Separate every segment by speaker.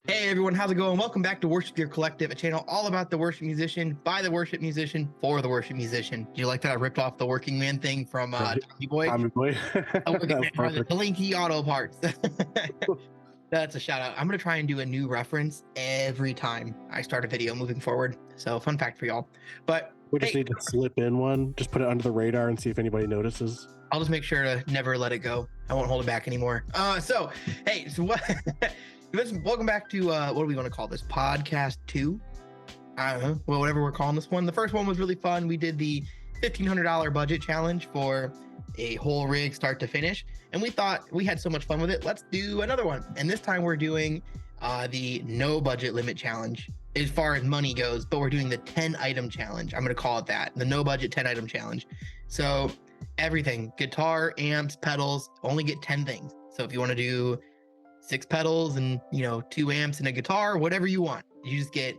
Speaker 1: Hey everyone, how's it going? Welcome back to Worship Your Collective, a channel all about the worship musician, by the worship musician, for the worship musician. Do you like that I ripped off the working man thing from
Speaker 2: Right.
Speaker 1: Tommy Boy?
Speaker 2: Tommy Boy.
Speaker 1: A working
Speaker 2: That was
Speaker 1: man are the
Speaker 2: perfect.
Speaker 1: Delinky Auto Parts. That's a shout out. I'm going to try and do a new reference every time I start a video moving forward. So fun fact for y'all. But
Speaker 2: We just
Speaker 1: hey,
Speaker 2: need to slip in one, just put it under the radar and see if anybody notices.
Speaker 1: I'll just make sure to never let it go. I won't hold it back anymore. So what? Welcome back to what do we want to call this? Podcast 2. I don't know. Well, whatever we're calling this one. The first one was really fun. We did the $1,500 budget challenge for a whole rig start to finish, and we thought we had so much fun with it. Let's do another one. And this time we're doing the no budget limit challenge as far as money goes, but we're doing the 10 item challenge. I'm going to call it that, the no budget 10 item challenge. So everything, guitar, amps, pedals, only get 10 things. So if you want to do 6 pedals and 2 amps and a guitar, whatever you want, you just get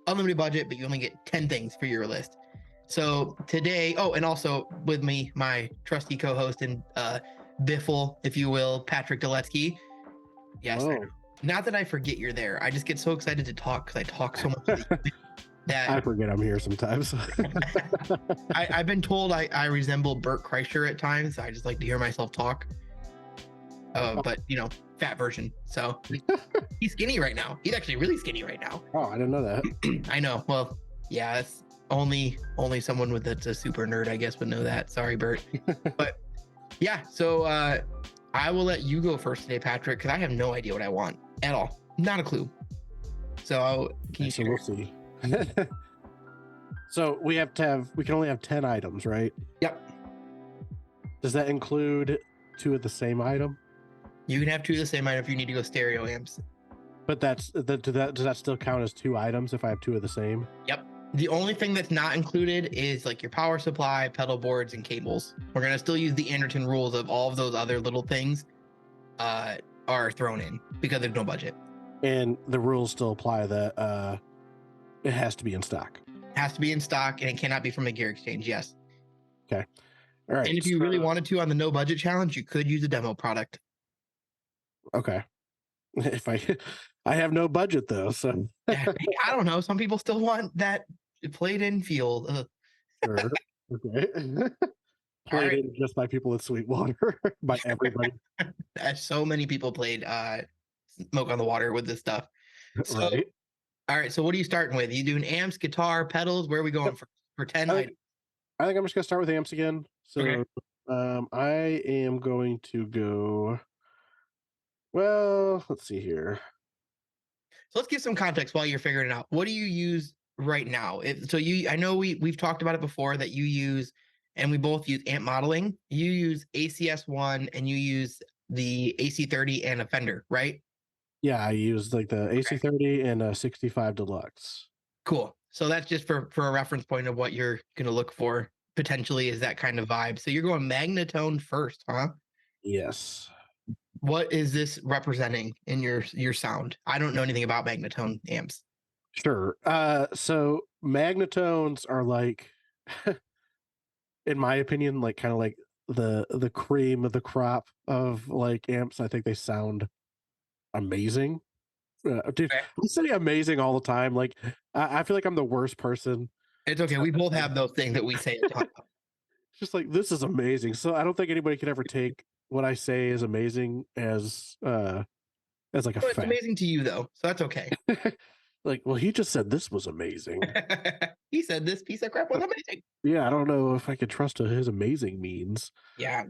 Speaker 1: unlimited budget, but you only get 10 things for your list. So today, and also with me, my trusty co-host and Biffle, if you will, Patrick Deletsky. Yes, not that I forget you're there. I just get so excited to talk because I talk so much that
Speaker 2: I forget I'm here sometimes.
Speaker 1: I've been told I resemble Bert Kreischer at times. I just like to hear myself talk. But fat version. So he's skinny right now. He's actually really skinny right now.
Speaker 2: Oh, I didn't know that.
Speaker 1: I know. Well, yeah, that's only someone that's a super nerd, I guess, would know that. Sorry, Bert. But yeah, so I will let you go first today, Patrick, because I have no idea what I want at all. Not a clue. So
Speaker 2: we'll see. So we can only have 10 items, right?
Speaker 1: Yep.
Speaker 2: Does that include 2 of the same item?
Speaker 1: You can have 2 of the same item if you need to go stereo amps.
Speaker 2: But does that still count as 2 items if I have 2 of the same?
Speaker 1: Yep. The only thing that's not included is like your power supply, pedal boards, and cables. We're going to still use the Anderton rules of all of those other little things are thrown in because there's no budget.
Speaker 2: And the rules still apply that it has to be in stock.
Speaker 1: It has to be in stock, and it cannot be from a gear exchange. Yes.
Speaker 2: Okay. All right.
Speaker 1: And if you really wanted to on the no budget challenge, you could use a demo product.
Speaker 2: Okay. If I have no budget though, so
Speaker 1: I don't know. Some people still want that played in feel.
Speaker 2: Sure. Okay. Played in just by people at Sweetwater, by everybody.
Speaker 1: So many people played Smoke on the Water with this stuff. So,
Speaker 2: right.
Speaker 1: All right. So what are you starting with? Are you doing amps, guitar, pedals? Where are we going for 10 items?
Speaker 2: I think I'm just gonna start with amps again. So
Speaker 1: okay.
Speaker 2: I am going to go. Well, let's see here.
Speaker 1: So let's give some context while you're figuring it out. What do you use right now? I know we've talked about it before that you use, and we both use amp modeling. You use ACS1 and you use the AC30 and a Fender, right?
Speaker 2: Yeah, I use like the AC30 and a 65 Deluxe.
Speaker 1: Cool. So that's just for a reference point of what you're going to look for potentially is that kind of vibe. So you're going Magnatone first, huh?
Speaker 2: Yes.
Speaker 1: What is this representing in your sound? I don't know anything about Magnatone amps.
Speaker 2: Sure. So Magnatones are like, in my opinion, like kind of like the cream of the crop of like amps. I think they sound amazing. Dude,
Speaker 1: Okay.
Speaker 2: I say amazing all the time. Like I feel like I'm the worst person.
Speaker 1: It's okay. We both have those things that we say.
Speaker 2: Just like, this is amazing. So I don't think anybody could ever take what I say is amazing as like a fact.
Speaker 1: It's amazing to you though, so that's okay.
Speaker 2: Like, well, he just said this was amazing.
Speaker 1: He said this piece of crap was amazing.
Speaker 2: Yeah, I don't know if I could trust what his amazing means.
Speaker 1: Yeah.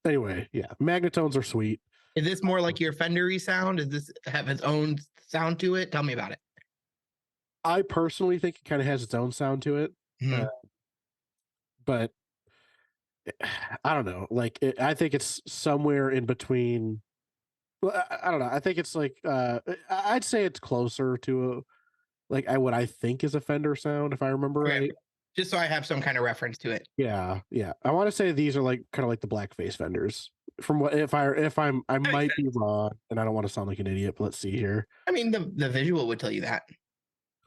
Speaker 2: Anyway, yeah, Magnatones are sweet.
Speaker 1: Is this more like your Fender-y sound? Does this have its own sound to it? Tell me about it.
Speaker 2: I personally think it kind of has its own sound to it.
Speaker 1: Mm-hmm.
Speaker 2: But I don't know. Like, I think it's somewhere in between. Well, I don't know. I think it's like I'd say it's closer to what I think is a Fender sound, if I remember right.
Speaker 1: Just so I have some kind of reference to it.
Speaker 2: Yeah. I want to say these are like kind of like the blackface Fenders. From what I might be wrong, and I don't want to sound like an idiot, but let's see here.
Speaker 1: I mean, the visual would tell you that.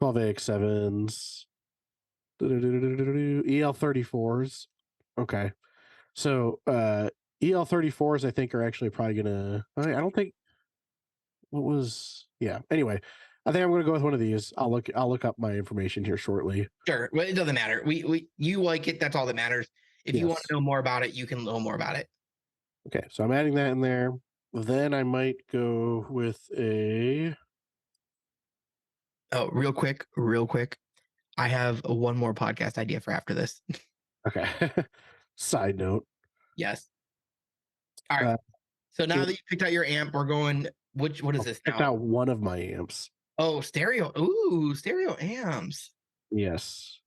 Speaker 2: 12AX7s, EL34s. Okay. So EL34s, I think, are actually probably gonna. I don't think what was yeah. Anyway, I think I'm gonna go with one of these. I'll look up my information here shortly.
Speaker 1: Sure. Well, it doesn't matter. We you like it. That's all that matters. If you want
Speaker 2: Yes.
Speaker 1: to know more about it, you can know more about it.
Speaker 2: Okay, so I'm adding that in there. Then I might go with a
Speaker 1: Oh, real quick. I have one more podcast idea for after this.
Speaker 2: okay. Side note.
Speaker 1: Yes. All right.
Speaker 2: Uh,
Speaker 1: So now
Speaker 2: it,
Speaker 1: that you picked out your amp, we're going. What is
Speaker 2: I
Speaker 1: this
Speaker 2: picked
Speaker 1: now?
Speaker 2: out one of my amps.
Speaker 1: Oh, stereo. Ooh, stereo amps.
Speaker 2: Yes.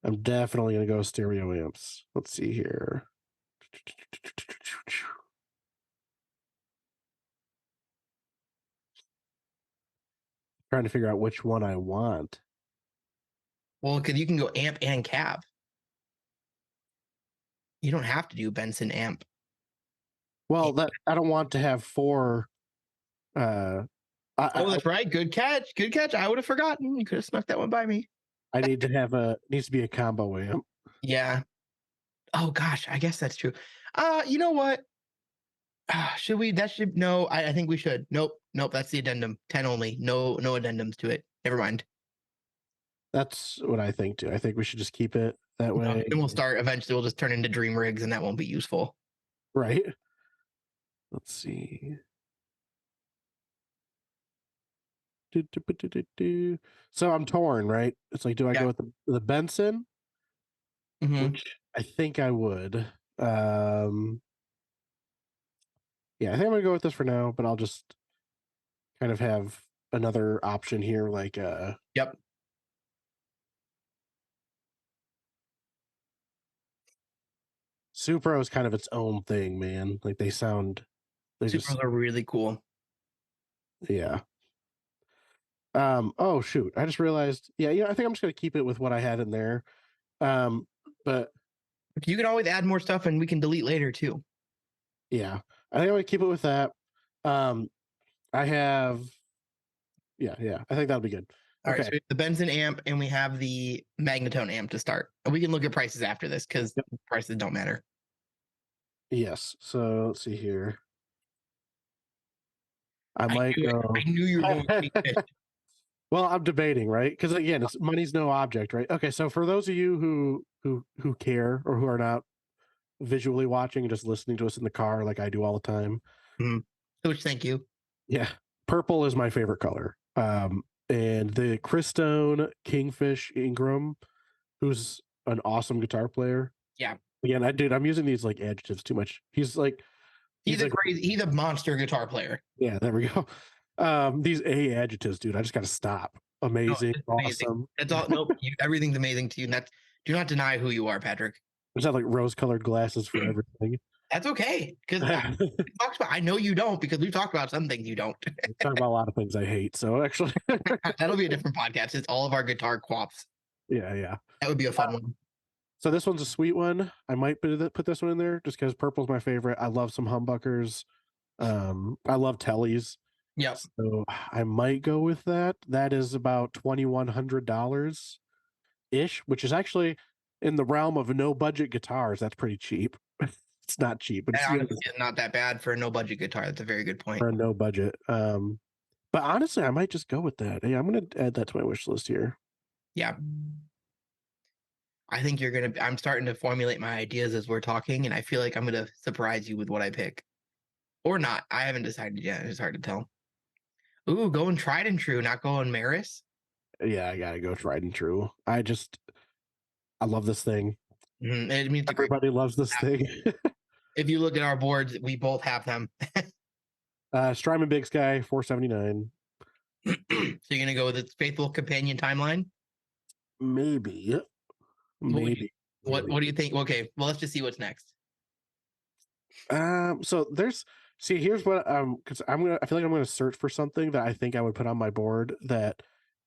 Speaker 2: I'm definitely gonna go stereo amps. Let's see here. Trying to figure out which one I want.
Speaker 1: Well, because you can go amp and cab. You don't have to do Benson amp.
Speaker 2: Well, that I don't want to have four.
Speaker 1: Oh, that's right. Good catch. Good catch. I would have forgotten. You could have snuck that one by me.
Speaker 2: I need to have needs to be a combo amp.
Speaker 1: Yeah. Oh gosh, I guess that's true. You know what? Should we? That should no. I think we should. Nope. Nope. That's the addendum. 10 only. No addendums to it. Never mind.
Speaker 2: That's what I think too. I think we should just keep it that
Speaker 1: No,
Speaker 2: way.
Speaker 1: then we'll start. Eventually, we'll just turn into dream rigs, and that won't be useful.
Speaker 2: Right. Let's see. So I'm torn, right? It's like, do I
Speaker 1: Yeah.
Speaker 2: go with the Benson?
Speaker 1: Mhm.
Speaker 2: Which I think I would. Yeah, I think I'm gonna go with this for now, but I'll just kind of have another option here, like
Speaker 1: Yep.
Speaker 2: Supro is kind of its own thing, man. Like they just,
Speaker 1: Supers are really cool.
Speaker 2: yeah. Oh shoot, I just realized, yeah, I think I'm just gonna keep it with what I had in there. Um, but
Speaker 1: You can always add more stuff, and we can delete later too.
Speaker 2: yeah, I think I'm gonna keep it with that. Um, I have, yeah, I think that'll be good.
Speaker 1: All right. So
Speaker 2: Okay.
Speaker 1: we have the Benson amp, and we have the Magnetone amp to start. And we can look at prices after this because
Speaker 2: Yep.
Speaker 1: prices don't matter.
Speaker 2: Yes. So let's see here. I
Speaker 1: I
Speaker 2: might
Speaker 1: knew it.
Speaker 2: go.
Speaker 1: I knew you were going to be pissed.
Speaker 2: Well, I'm debating, right? Because again, it's money's no object, right? Okay, so for those of you who care or who are not visually watching and just listening to us in the car, like I do all the time,
Speaker 1: Coach, thank you.
Speaker 2: yeah, purple is my favorite color. And the Christone Kingfish Ingram, who's an awesome guitar player.
Speaker 1: Yeah.
Speaker 2: Again, I'm using these like adjectives too much. He's
Speaker 1: He's a
Speaker 2: like,
Speaker 1: crazy, he's a monster guitar player.
Speaker 2: yeah, there we go. These A adjectives, dude, I just got to stop.
Speaker 1: No,
Speaker 2: Amazing,
Speaker 1: it's amazing.
Speaker 2: awesome.
Speaker 1: That's all. Nope. Everything's amazing to you. And that's, do not deny who you are, Patrick.
Speaker 2: I just have like rose-colored glasses for everything.
Speaker 1: That's okay. Because I know you don't because we've talked about some things you don't.
Speaker 2: Talk about a lot of things I hate. So actually,
Speaker 1: That'll be a different podcast. It's all of our guitar quaffs.
Speaker 2: yeah.
Speaker 1: That would be a fun one.
Speaker 2: So this one's a sweet one. I might put this one in there just because purple's my favorite. I love some humbuckers. I love tellies.
Speaker 1: Yep.
Speaker 2: So I might go with that. That is about $2,100 ish, which is actually in the realm of no budget guitars. That's pretty cheap. It's not cheap, but it's
Speaker 1: Honestly, it's not that bad for a no budget guitar. That's a very good point.
Speaker 2: for a no budget. But honestly, I might just go with that. Hey, I'm gonna add that to my wish list here.
Speaker 1: Yeah. I think I'm starting to formulate my ideas as we're talking, and I feel like I'm gonna surprise you with what I pick. Or not. I haven't decided yet. It's hard to tell. Ooh, going tried and true, not going Maris.
Speaker 2: Yeah, I gotta go tried and true. I love this thing.
Speaker 1: It means
Speaker 2: Everybody loves this thing.
Speaker 1: if you look at our boards, we both have them.
Speaker 2: Strymon Big Sky 479.
Speaker 1: So you're gonna go with its faithful companion timeline?
Speaker 2: Maybe. Maybe.
Speaker 1: What do you think? Okay, well let's just see what's next.
Speaker 2: So here's what because I feel like I'm gonna search for something that I think I would put on my board that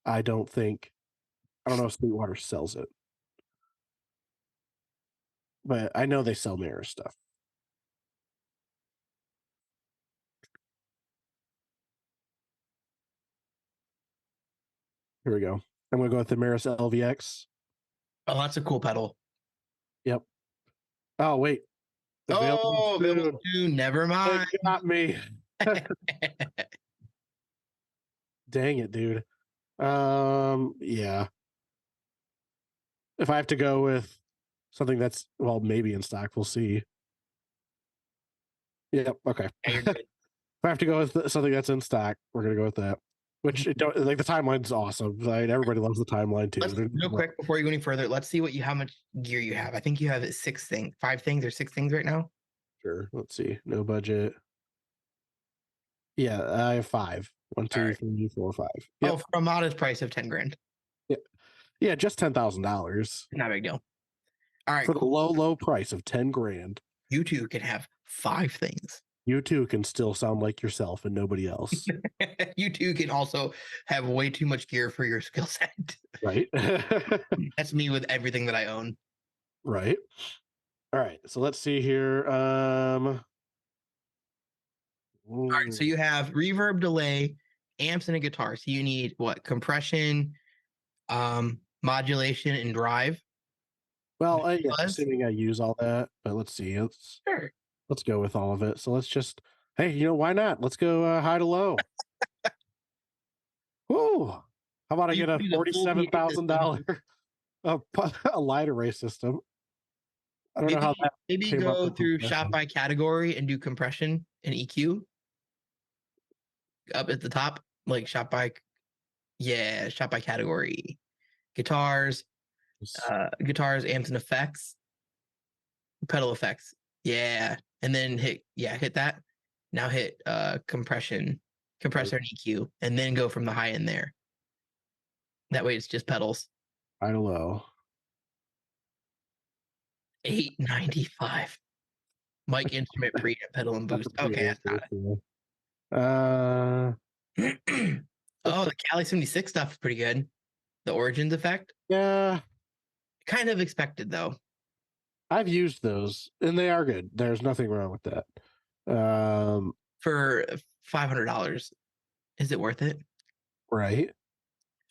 Speaker 2: I don't know if Sweetwater sells it. But I know they sell mirror stuff. Here we go. I'm gonna go with the Maris LVX.
Speaker 1: Oh, that's a cool pedal.
Speaker 2: Yep. Oh wait.
Speaker 1: Available soon. Never mind.
Speaker 2: It got me. Dang it, dude. Yeah. If I have to go with something that's well, maybe in stock, we'll see. Yep. Okay.
Speaker 1: Yeah, you're
Speaker 2: If
Speaker 1: good.
Speaker 2: I have to go with something that's in stock, we're gonna go with that. Which it don't like the timeline's awesome. Like, everybody loves the timeline too.
Speaker 1: Let's real quick before you go any further. Let's see how much gear you have. I think you have five things or six things right now.
Speaker 2: Sure. Let's see. No budget. Yeah, I have five. One,
Speaker 1: All
Speaker 2: two,
Speaker 1: right.
Speaker 2: three, four, five.
Speaker 1: Oh,
Speaker 2: Yep.
Speaker 1: for a modest price of 10 grand.
Speaker 2: Yeah. Yeah, just $10,000
Speaker 1: Not a big deal. All right,
Speaker 2: for the
Speaker 1: cool.
Speaker 2: low price of 10 grand.
Speaker 1: You two can have five things.
Speaker 2: You too can still sound like yourself and nobody else.
Speaker 1: You two can also have way too much gear for your skill set.
Speaker 2: Right?
Speaker 1: That's me with everything that I own.
Speaker 2: Right. All right. So let's see here.
Speaker 1: All right, so you have reverb, delay, amps, and a guitar. So you need what? Compression, modulation, and drive.
Speaker 2: well, yeah,
Speaker 1: Fuzz?
Speaker 2: assuming I use all that, but let's see.
Speaker 1: Sure.
Speaker 2: Let's go with all of it. So let's just, hey, why not? Let's go high to low. Woo! How about I
Speaker 1: You
Speaker 2: get
Speaker 1: can
Speaker 2: a
Speaker 1: do the full PA
Speaker 2: $47,000
Speaker 1: system.
Speaker 2: a light array system? I don't know how that
Speaker 1: Maybe
Speaker 2: came up
Speaker 1: go
Speaker 2: with
Speaker 1: through shop
Speaker 2: compression.
Speaker 1: by category and do compression and EQ up at the top, like shop by category. Guitars, amps and effects, pedal effects. Yeah. And then hit that. Now hit compressor and EQ, and then go from the high end there. That way it's just pedals.
Speaker 2: High to low.
Speaker 1: $895. Mic instrument preamp pedal and
Speaker 2: That's a
Speaker 1: boost.
Speaker 2: pretty
Speaker 1: Okay, that's
Speaker 2: good. Uh,
Speaker 1: not it. Oh, the Cali 76 stuff is pretty good. The Origins effect.
Speaker 2: yeah,
Speaker 1: Kind of expected though.
Speaker 2: I've used those and they are good. There's nothing wrong with that.
Speaker 1: For $500. Is it worth it?
Speaker 2: Right.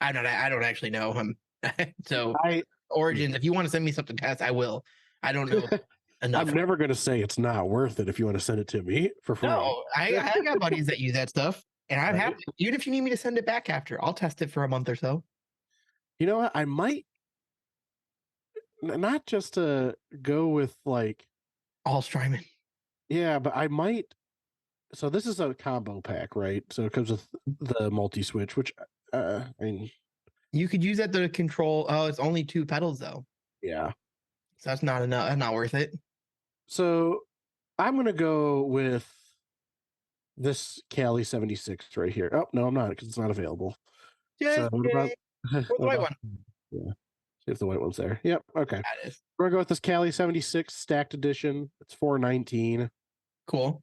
Speaker 1: I don't actually know. So
Speaker 2: I
Speaker 1: Origins, if you want to send me something to test, I will. I don't know enough.
Speaker 2: I'm never going to say it's not worth it if you want to send it to me for free.
Speaker 1: No, I got buddies that use that stuff, and I'm
Speaker 2: Right.
Speaker 1: happy. Even if you need me to send it back after, I'll test it for a month or so.
Speaker 2: You know what? I might not just to go with like,
Speaker 1: All Strymon.
Speaker 2: yeah, but I might. So this is a combo pack, right? So it comes with the multi switch, which I mean,
Speaker 1: You could use that to control. Oh, it's only two pedals though,
Speaker 2: yeah.
Speaker 1: so that's not enough. That's not worth it.
Speaker 2: So I'm gonna go with this Cali 76 right here. Oh no, I'm not because it's not available. So
Speaker 1: Just
Speaker 2: what about
Speaker 1: Where's the
Speaker 2: what
Speaker 1: white
Speaker 2: about
Speaker 1: one?
Speaker 2: yeah? See if the white one's there. Yep. Okay.
Speaker 1: That is
Speaker 2: We're gonna go with this Cali 76 stacked edition. It's 419.
Speaker 1: cool.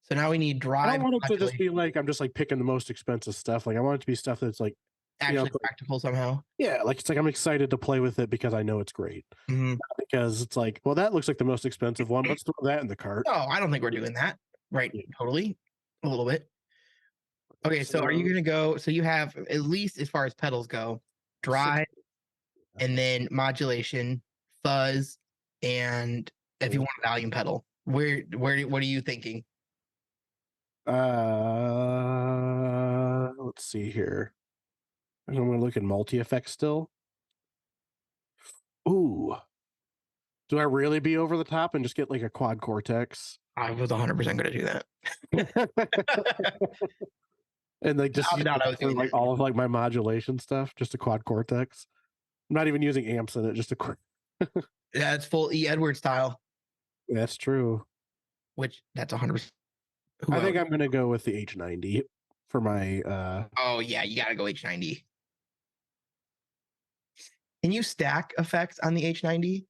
Speaker 1: So now we need
Speaker 2: I
Speaker 1: drive
Speaker 2: don't want it to just
Speaker 1: modulation.
Speaker 2: be like I'm just like picking the most expensive stuff. Like I want it to be stuff that's like
Speaker 1: Actually
Speaker 2: it's like,
Speaker 1: practical somehow.
Speaker 2: yeah, like it's like I'm excited to play with it because I know it's great.
Speaker 1: Mhm.
Speaker 2: Not because it's like, well, that looks like the most expensive one. Let's throw that in the cart.
Speaker 1: No, I don't think we're doing that. Right.
Speaker 2: Yeah.
Speaker 1: Totally. A little bit. Okay, so are you
Speaker 2: So
Speaker 1: gonna go? So you have at least as far as pedals go,
Speaker 2: six.
Speaker 1: drive, and then modulation, fuzz, and if you want a volume pedal. What are you thinking?
Speaker 2: Let's see here. I'm gonna look at multi effects still. Ooh, do I really be over the top and just get like a quad cortex
Speaker 1: I was 100% gonna do that.
Speaker 2: and like just
Speaker 1: Without a
Speaker 2: use
Speaker 1: doubt, I
Speaker 2: that
Speaker 1: was
Speaker 2: for
Speaker 1: doing
Speaker 2: like
Speaker 1: that.
Speaker 2: all of like my modulation stuff, just a quad cortex. I'm not even using amps in it, just a
Speaker 1: Yeah, it's full E. Edwards style,
Speaker 2: That's true.
Speaker 1: which that's 100%. Who
Speaker 2: I think
Speaker 1: else?
Speaker 2: I'm gonna go with the H90 for my
Speaker 1: Oh yeah, you gotta go H90. Can you stack effects on the H90?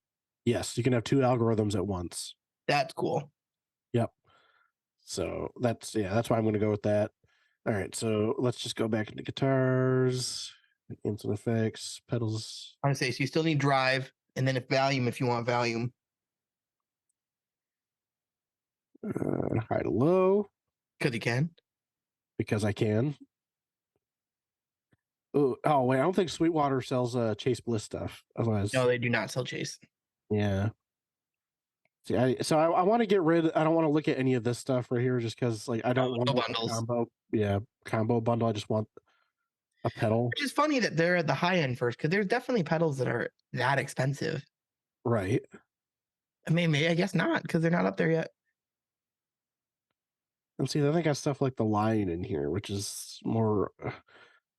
Speaker 2: yes, you can have two algorithms at once.
Speaker 1: That's cool.
Speaker 2: Yep. So that's why I'm gonna go with that. All right, so let's just go back into guitars, amps and effects, pedals,
Speaker 1: I would say so. You still need drive, and then if volume, if you want volume.
Speaker 2: high to low
Speaker 1: Because you can.
Speaker 2: because I can. Oh wait, I don't think Sweetwater sells Chase Bliss stuff. Otherwise,
Speaker 1: No, they do not sell Chase.
Speaker 2: yeah. See, I want to get rid. I don't want to look at any of this stuff right here, just because like I don't want
Speaker 1: No
Speaker 2: like a
Speaker 1: bundles.
Speaker 2: combo. Yeah, combo bundle. I just want a pedal.
Speaker 1: Which is funny that they're at the high end first, because there's definitely pedals that are that expensive.
Speaker 2: Right.
Speaker 1: I mean, maybe I guess not, because they're not up there yet.
Speaker 2: And see, I think I got stuff like the line in here, which is more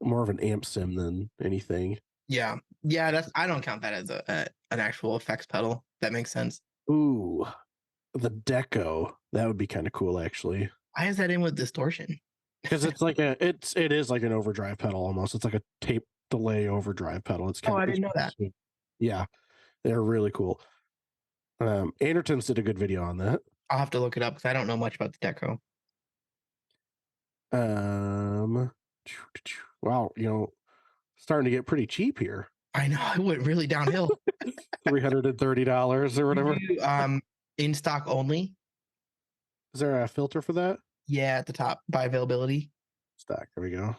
Speaker 2: of an amp sim than anything.
Speaker 1: Yeah, yeah. That's I don't count that as an actual effects pedal. That makes sense.
Speaker 2: Ooh, the deco. That would be kind of cool, actually,
Speaker 1: Why is that in with distortion?
Speaker 2: because it is like an overdrive pedal almost. It's like a tape delay overdrive pedal. It's
Speaker 1: Oh,
Speaker 2: kind of
Speaker 1: I
Speaker 2: it's
Speaker 1: didn't know
Speaker 2: pretty
Speaker 1: that.
Speaker 2: sweet. Yeah, they're really cool. Andertons did a good video on that.
Speaker 1: I'll have to look it up because I don't know much about the deco.
Speaker 2: Um, wow, starting to get pretty cheap here.
Speaker 1: I know it went really downhill.
Speaker 2: $330 or whatever.
Speaker 1: You do, in stock only.
Speaker 2: Is there a filter for that?
Speaker 1: Yeah, at the top by availability.
Speaker 2: Stock. There we go.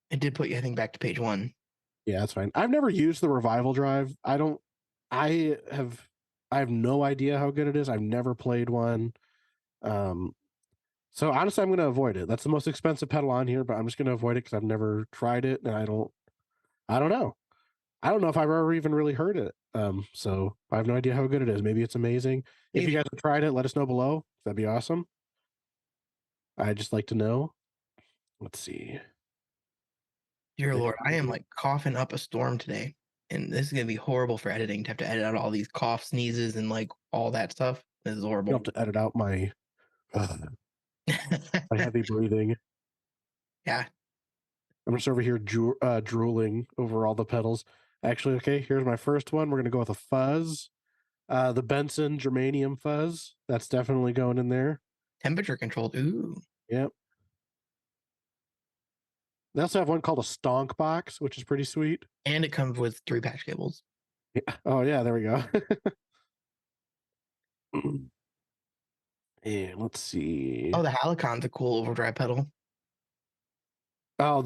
Speaker 1: It did put you, I think, back to page one.
Speaker 2: Yeah, that's fine. I've never used the revival drive. I have no idea how good it is. I've never played one. Um, so honestly, I'm going to avoid it. That's the most expensive pedal on here, but I'm just going to avoid it because I've never tried it, and I don't know. I don't know if I've ever even really heard it. So I have no idea how good it is. Maybe it's amazing. If you guys have tried it, let us know below. That'd be awesome. I'd just like to know. Let's see.
Speaker 1: Dear Lord, I am like coughing up a storm today. And this is gonna be horrible for editing to have to edit out all these cough sneezes and like all that stuff. This is
Speaker 2: You'll
Speaker 1: horrible.
Speaker 2: have to edit out my heavy breathing.
Speaker 1: Yeah.
Speaker 2: I'm just over here drooling over all the pedals. Actually, okay, here's my first one. We're gonna go with a fuzz. The Benson Germanium fuzz. That's definitely going in there.
Speaker 1: Temperature controlled. Ooh.
Speaker 2: Yep. They also have one called a stonk box, which is pretty sweet.
Speaker 1: And it comes with 3 patch cables.
Speaker 2: Yeah. Oh yeah, there we go. And let's see.
Speaker 1: Oh, the Halicon's a cool overdrive pedal.
Speaker 2: Yeah.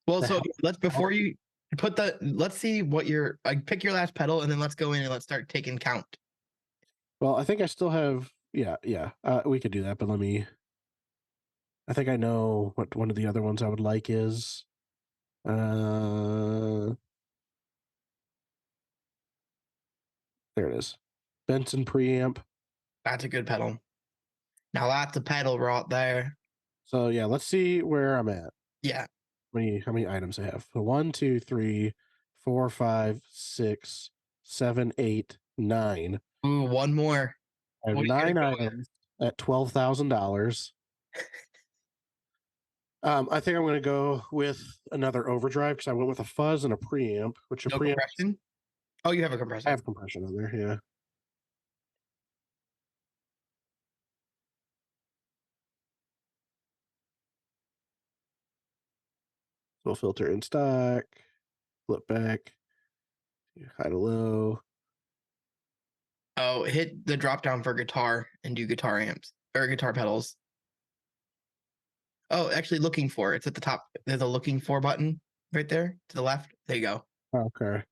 Speaker 1: Well,
Speaker 2: The
Speaker 1: so
Speaker 2: hell?
Speaker 1: let's before you put let's see what your like pick your last pedal and then let's go in and let's start taking count.
Speaker 2: Well, I think I still have. Yeah. We could do that, but let me. I think I know what one of the other ones I would like is. There it is. Benson preamp.
Speaker 1: That's a good pedal. Now that's a pedal right there.
Speaker 2: So yeah, let's see where I'm at.
Speaker 1: Yeah.
Speaker 2: How many items I have? So 1, 2, 3, 4, 5, 6, 7, 8, 9.
Speaker 1: Ooh, one more.
Speaker 2: I have
Speaker 1: What are you
Speaker 2: 9
Speaker 1: gonna go with?
Speaker 2: items at $12,000. I think I'm going to go with another overdrive because I went with a fuzz and a preamp, which a
Speaker 1: No
Speaker 2: preamp
Speaker 1: compression? Oh, you have a
Speaker 2: I
Speaker 1: compressor.
Speaker 2: have compression on there. Yeah. Full filter in stock. Flip back. High to low.
Speaker 1: Oh, hit the drop down for guitar and do guitar amps or guitar pedals. Oh, actually looking for. It's at the top. There's a looking for button right there to the left. There you go.
Speaker 2: Okay.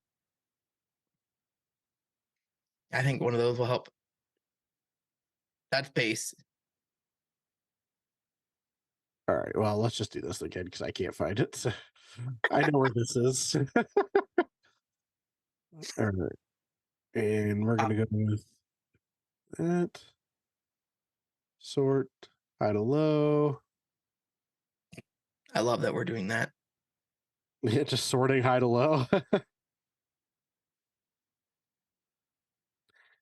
Speaker 1: I think one of those will help. That's bass.
Speaker 2: All right. Well, let's just do this again because I can't find it. So I know where this is. All right. And we're going to go with that. Sort. High to low.
Speaker 1: I love that we're doing that.
Speaker 2: Yeah, just sorting high to low.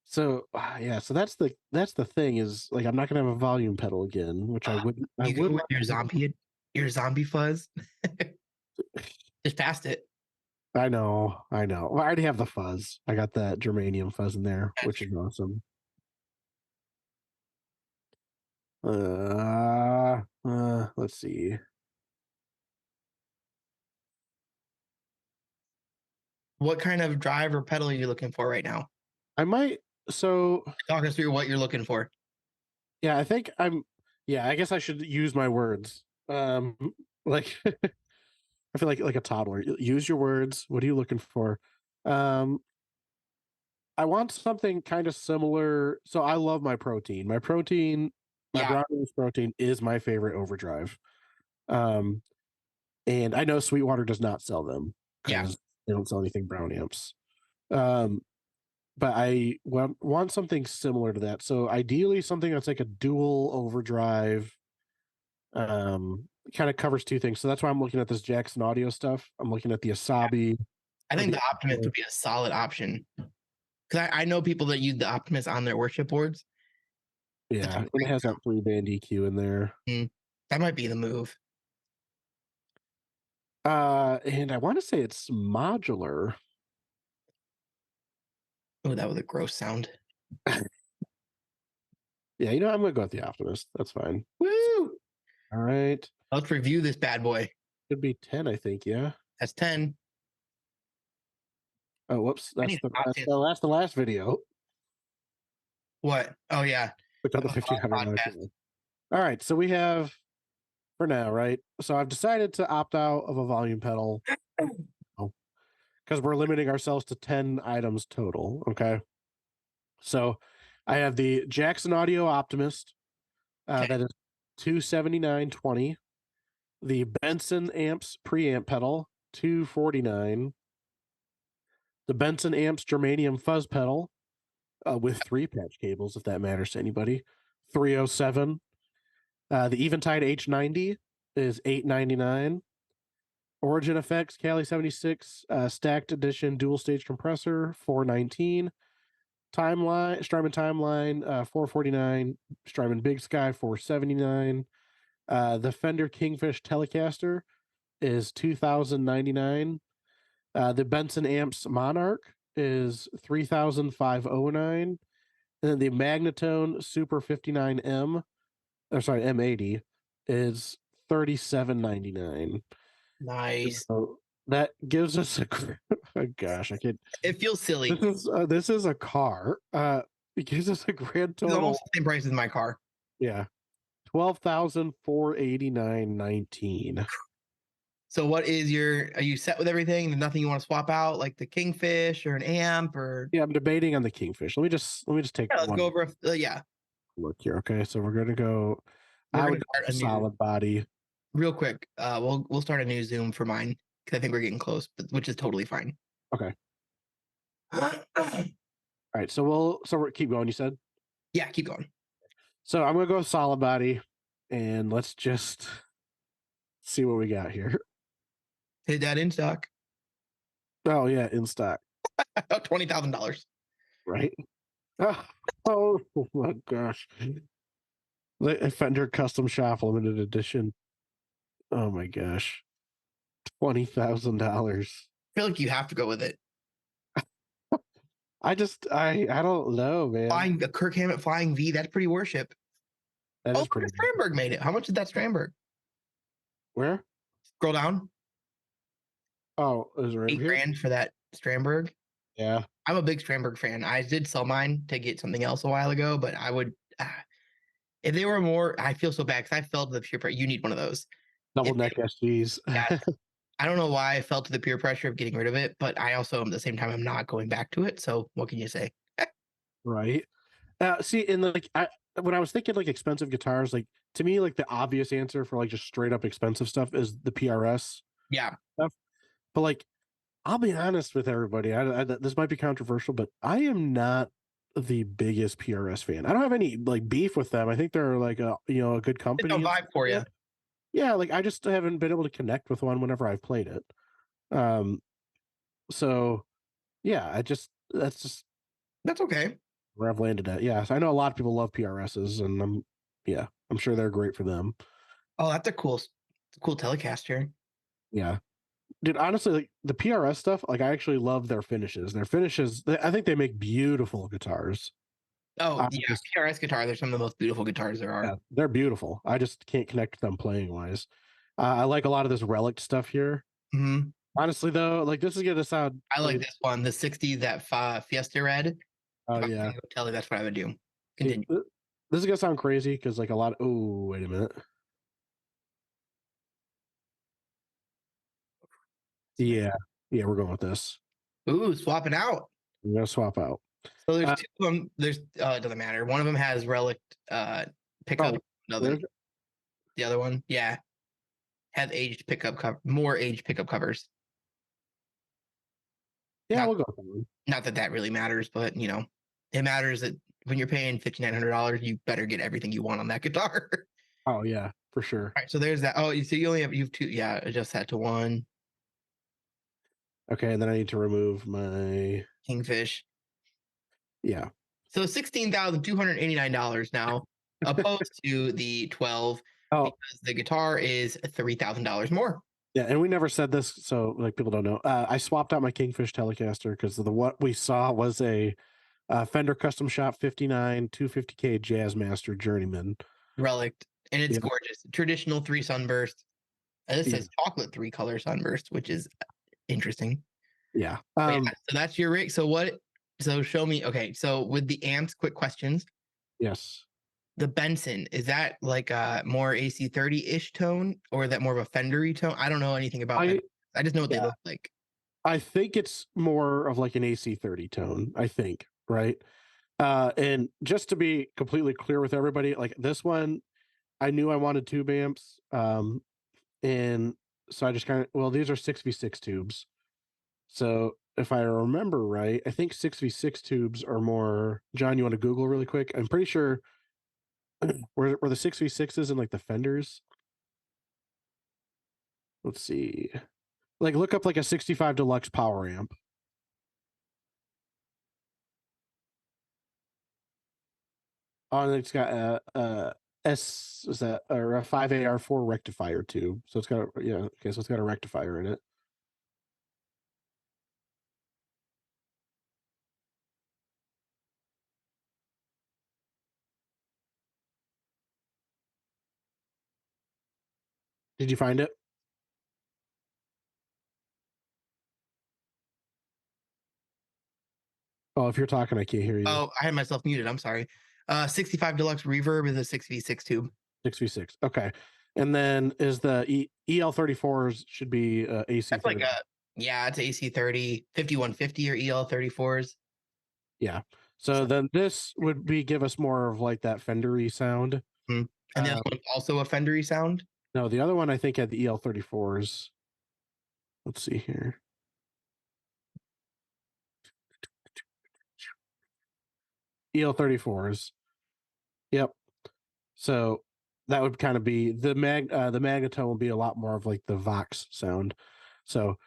Speaker 2: So yeah, so that's the thing is like I'm not gonna have a volume pedal again, which I would
Speaker 1: You go with
Speaker 2: like.
Speaker 1: your zombie fuzz. Just past it.
Speaker 2: I know. Well, I already have the fuzz. I got that germanium fuzz in there,
Speaker 1: That's
Speaker 2: which is
Speaker 1: true.
Speaker 2: awesome. Let's see.
Speaker 1: What kind of drive or pedal are you looking for right now?
Speaker 2: I might. So
Speaker 1: Talk us through what you're looking for.
Speaker 2: yeah, I think I'm. Yeah, I guess I should use my words. Like I feel like a toddler. Use your words. What are you looking for? Um, I want something kind of similar. So I love my protein. My
Speaker 1: Yeah,
Speaker 2: Brownies protein is my favorite overdrive. Um, and I know Sweetwater does not sell them
Speaker 1: yeah.
Speaker 2: because they don't sell anything brown amps. Um, but I want something similar to that. So ideally, something that's like a dual overdrive. Kind of covers two things. So that's why I'm looking at this Jackson Audio stuff. I'm looking at the Asabi
Speaker 1: I
Speaker 2: or
Speaker 1: think
Speaker 2: the
Speaker 1: the Optimist would be a solid option because I know people that use the Optimist on their worship boards. That's a
Speaker 2: yeah, and it
Speaker 1: great
Speaker 2: has that 3 band EQ in there.
Speaker 1: sound. That might be the move.
Speaker 2: And I want to say it's modular.
Speaker 1: Oh, that was a gross sound.
Speaker 2: Yeah, I'm gonna go with the Optimist. That's fine.
Speaker 1: Woo!
Speaker 2: All right,
Speaker 1: Let's review this bad boy.
Speaker 2: should be 10, I think. Yeah.
Speaker 1: That's 10.
Speaker 2: Oh, whoops.
Speaker 1: I need to option.
Speaker 2: That's the last video.
Speaker 1: What? Oh yeah.
Speaker 2: Look on the $1,500
Speaker 1: Podcast.
Speaker 2: channel. All right, so we have for now, right? So I've decided to opt out of a volume pedal because we're limiting ourselves to 10 items total. Okay. So I have the Jackson Audio Optimist.
Speaker 1: Okay.
Speaker 2: That is 279.20. The Benson Amps preamp pedal, 249. The Benson Amps Germanium fuzz pedal with 3 patch cables, if that matters to anybody, 307. The Eventide H90 is 899. Origin Effects Cali 76 stacked edition dual stage compressor, 419. Strymon Timeline, 449. Strymon Big Sky, 479. The Fender Kingfish Telecaster is 2,099. The Benson Amps Monarch is 3,509. And then the Magnatone Super 59M, or sorry, M80 is 3,799.
Speaker 1: Nice.
Speaker 2: So that gives us a oh gosh, I can't.
Speaker 1: It feels silly.
Speaker 2: This is a car. It gives us a grand
Speaker 1: It's
Speaker 2: total.
Speaker 1: almost the same price as my car.
Speaker 2: Yeah, 12,489.19.
Speaker 1: So what is are you set with everything? There's nothing you want to swap out, like the Kingfish or an amp or
Speaker 2: Yeah, I'm debating on the Kingfish. Let me just take
Speaker 1: yeah, let's
Speaker 2: one
Speaker 1: go over yeah.
Speaker 2: look here. Okay, so we're gonna go.
Speaker 1: We're
Speaker 2: I
Speaker 1: gonna
Speaker 2: would go
Speaker 1: start
Speaker 2: for
Speaker 1: a new
Speaker 2: solid body.
Speaker 1: real quick. We'll start a new Zoom for mine because I think we're getting close, which is totally fine.
Speaker 2: Okay. All right. So we're keep going. You said
Speaker 1: Yeah, keep going.
Speaker 2: so. I'm gonna go solid body, and let's just see what we got here.
Speaker 1: Hit that in stock.
Speaker 2: Oh yeah, in stock,
Speaker 1: $20,000.
Speaker 2: right? Oh, oh my gosh. The Fender Custom Shop Limited Edition. Oh my gosh. $20,000.
Speaker 1: I feel like you have to go with it.
Speaker 2: I don't know, man.
Speaker 1: Flying a Kirk Hammett Flying V, that's pretty worship.
Speaker 2: That
Speaker 1: Oh,
Speaker 2: is
Speaker 1: look
Speaker 2: pretty
Speaker 1: at
Speaker 2: good.
Speaker 1: Strandberg made it. How much did that Strandberg?
Speaker 2: Where?
Speaker 1: Scroll down.
Speaker 2: Oh, is it right over
Speaker 1: Eight
Speaker 2: here?
Speaker 1: grand for that Strandberg.
Speaker 2: Yeah.
Speaker 1: I'm a big Strandberg fan. I did sell mine to get something else a while ago, but I would, if they were more, I feel so bad because I fell to the peer pressure. You need one of those.
Speaker 2: Double
Speaker 1: If they,
Speaker 2: neck SGs.
Speaker 1: yeah, I don't know why I fell to the peer pressure of getting rid of it, but I also, at the same time, I'm not going back to it. So what can you say?
Speaker 2: Right. See, and like when I was thinking like expensive guitars, like to me, like the obvious answer for like just straight up expensive stuff is the PRS
Speaker 1: Yeah,
Speaker 2: stuff. But like, I'll be honest with everybody. This might be controversial, but I am not the biggest PRS fan. I don't have any like beef with them. I think they're like a good
Speaker 1: it's a
Speaker 2: company.
Speaker 1: vibe for you.
Speaker 2: Yeah, like I just haven't been able to connect with one whenever I've played it. Um, so yeah, that's just
Speaker 1: That's okay.
Speaker 2: where I've landed at. Yeah, so I know a lot of people love PRSs, and I'm sure they're great for them.
Speaker 1: Oh, that's a cool Telecaster.
Speaker 2: Yeah, dude. Honestly, like the PRS stuff, like I actually love their finishes. I think they make beautiful guitars.
Speaker 1: Oh,
Speaker 2: I
Speaker 1: yeah.
Speaker 2: just,
Speaker 1: PRS guitars are some of the most beautiful guitars there are.
Speaker 2: yeah, they're beautiful. I just can't connect with them playing wise. I like a lot of this relic stuff here.
Speaker 1: Hmm.
Speaker 2: Honestly, though, like this is gonna sound.
Speaker 1: I like this one, the 60, that Fiesta Red.
Speaker 2: Oh
Speaker 1: If I was
Speaker 2: yeah.
Speaker 1: gonna go Telly, that's what I would do.
Speaker 2: See,
Speaker 1: Continue.
Speaker 2: this is gonna sound crazy because like a lot. Oh, wait a minute. Yeah, yeah, we're going with this.
Speaker 1: Ooh, swapping out.
Speaker 2: I'm gonna swap out.
Speaker 1: So there's
Speaker 2: Uh,
Speaker 1: two of them. There's it doesn't matter. One of them has relic pickup.
Speaker 2: oh,
Speaker 1: Another, the other one, yeah, has aged pickup cover, more aged pickup covers.
Speaker 2: yeah,
Speaker 1: Not
Speaker 2: we'll go with that one.
Speaker 1: not that that really matters, but it matters that when you're paying $5,900, you better get everything you want on that guitar.
Speaker 2: Oh yeah, for sure.
Speaker 1: All right, so there's that. Oh, you see, you have two. Yeah, adjust that to one.
Speaker 2: Okay, and then I need to remove my
Speaker 1: Kingfish.
Speaker 2: yeah.
Speaker 1: So $16,289 now, opposed to the 12,
Speaker 2: Oh
Speaker 1: because the guitar is $3,000 more.
Speaker 2: yeah, and we never said this, so like people don't know. I swapped out my Kingfish Telecaster because the what we saw was a Fender Custom Shop 59 250K Jazzmaster Journeyman.
Speaker 1: Relic, and it's
Speaker 2: Yeah,
Speaker 1: gorgeous. Traditional three sunburst. This
Speaker 2: yeah,
Speaker 1: says chocolate three color sunburst, which is interesting.
Speaker 2: yeah.
Speaker 1: But yeah, so that's your rig. So what? So show me. Okay, so with the amps, quick questions.
Speaker 2: Yes.
Speaker 1: The Benson, is that like a more AC30-ish tone, or is that more of a Fendery tone? I don't know anything about
Speaker 2: I
Speaker 1: Benson. I just know what they
Speaker 2: yeah,
Speaker 1: look like.
Speaker 2: I think it's more of like an AC30 tone, I think, right? And just to be completely clear with everybody, like this one, I knew I wanted tube amps. And so I just kind of, well, these are 6v6 tubes. So if I remember right, I think 6v6 tubes are more. John, you want to Google really quick? I'm pretty sure were the 6v6s and like the Fenders. Let's see. Like look up like a 65 deluxe power amp. Oh, and it's got a S is that or a 5AR4 rectifier tube. So it's got a yeah, okay, so it's got a rectifier in it. Did you find it? Oh, if you're talking, I can't hear you.
Speaker 1: Oh, I had myself muted. I'm sorry. 65 Deluxe Reverb is a 6v6 tube.
Speaker 2: 6v6. Okay. And then is the EL34s should be
Speaker 1: That's like
Speaker 2: AC30.
Speaker 1: yeah, it's AC30, 5150 or EL34s.
Speaker 2: Yeah. So
Speaker 1: So,
Speaker 2: then this would be give us more of like that Fendery sound.
Speaker 1: and the other
Speaker 2: Um,
Speaker 1: one's also a Fendery sound.
Speaker 2: no, the other one I think had the EL34s. Let's see here. EL34s. Yep. So that would kind of be the magnetone will be a lot more of like the Vox sound. So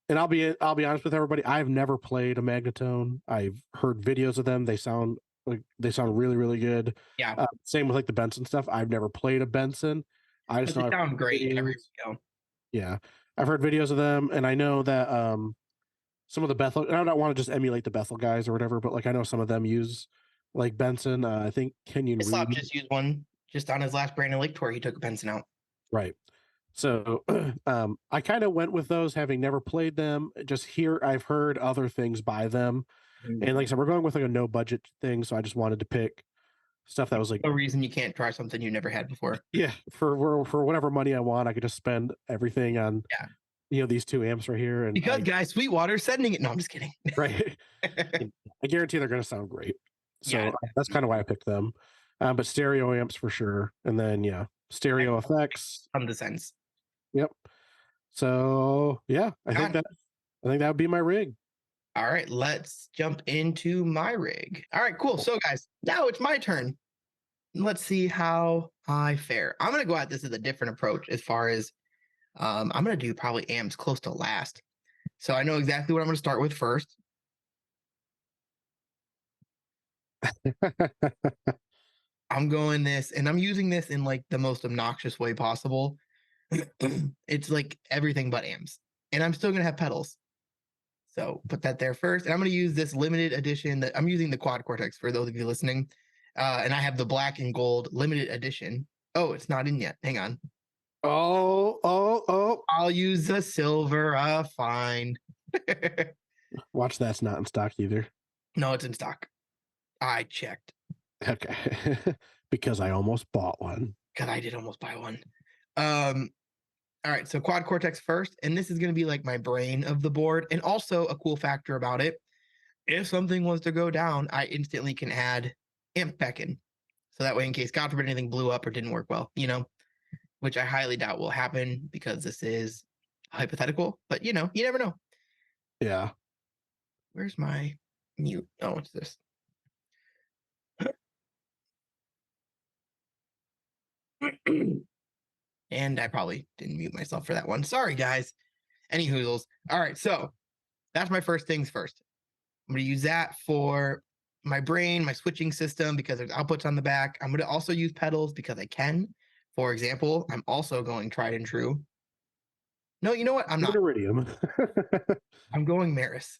Speaker 2: and I'll be honest with everybody, I've never played a magnetone. I've heard videos of them. They sound really, really good.
Speaker 1: Yeah,
Speaker 2: Same with like the Benson stuff. I've never played a Benson. I just
Speaker 1: but
Speaker 2: know
Speaker 1: they
Speaker 2: I've
Speaker 1: sound
Speaker 2: heard
Speaker 1: great everywhere
Speaker 2: videos.
Speaker 1: you go.
Speaker 2: Yeah. I've heard videos of them and I know that some of the Bethel, and I don't want to just emulate the Bethel guys or whatever, but like I know some of them use like Benson. I think Kenyon
Speaker 1: Islop
Speaker 2: Reed.
Speaker 1: just used one just on his last Brandon Lake tour. He took a Benson out.
Speaker 2: Right. So I kind of went with those, having never played them. Just here, I've heard other things by them, and like I said, we're going with like a no budget thing, so I just wanted to pick stuff that was like,
Speaker 1: No reason you can't try something you never had before.
Speaker 2: yeah, for whatever money I want, I could just spend everything on
Speaker 1: Yeah,
Speaker 2: these two amps right here, and
Speaker 1: because guys, Sweetwater's sending it. No, I'm just kidding.
Speaker 2: right, I guarantee they're going to sound great.
Speaker 1: Yeah,
Speaker 2: So that's kind of why I picked them. But stereo amps for sure, and then yeah, stereo effects.
Speaker 1: tons of sense.
Speaker 2: Yep. So yeah, I think that would be my rig.
Speaker 1: All right, let's jump into my rig. All right, cool. So, guys, now it's my turn. Let's see how I fare. I'm going to go at this as a different approach as far as I'm going to do probably amps close to last. So, I know exactly what I'm going to start with first. I'm going this, and I'm using this in like the most obnoxious way possible. It's like everything but amps, and I'm still going to have pedals. So put that there first. And I'm going to use this limited edition that I'm using the Quad Cortex for those of you listening. And I have the black and gold limited edition. Oh, it's not in yet. Hang on.
Speaker 2: Oh.
Speaker 1: I'll use the silver. Fine.
Speaker 2: Watch that's not in stock either.
Speaker 1: No, it's in stock. I checked.
Speaker 2: Okay. Because I almost bought one.
Speaker 1: God, I did almost buy one. Um, All right, so quad cortex first, and this is going to be like my brain of the board, and also a cool factor about it. If something was to go down, I instantly can add amp back in, so that way, in case God forbid anything blew up or didn't work well, which I highly doubt will happen because this is hypothetical. But you never know.
Speaker 2: Yeah.
Speaker 1: Where's my mute? Oh, what's this? And I probably didn't mute myself for that one. Sorry, guys. Any hoozles. All right, so that's my first things first. I'm going to use that for my brain, my switching system, because there's outputs on the back. I'm going to also use pedals because I can. For example, I'm also going tried and true. No, you know what? I'm not.
Speaker 2: Iridium.
Speaker 1: I'm going Maris.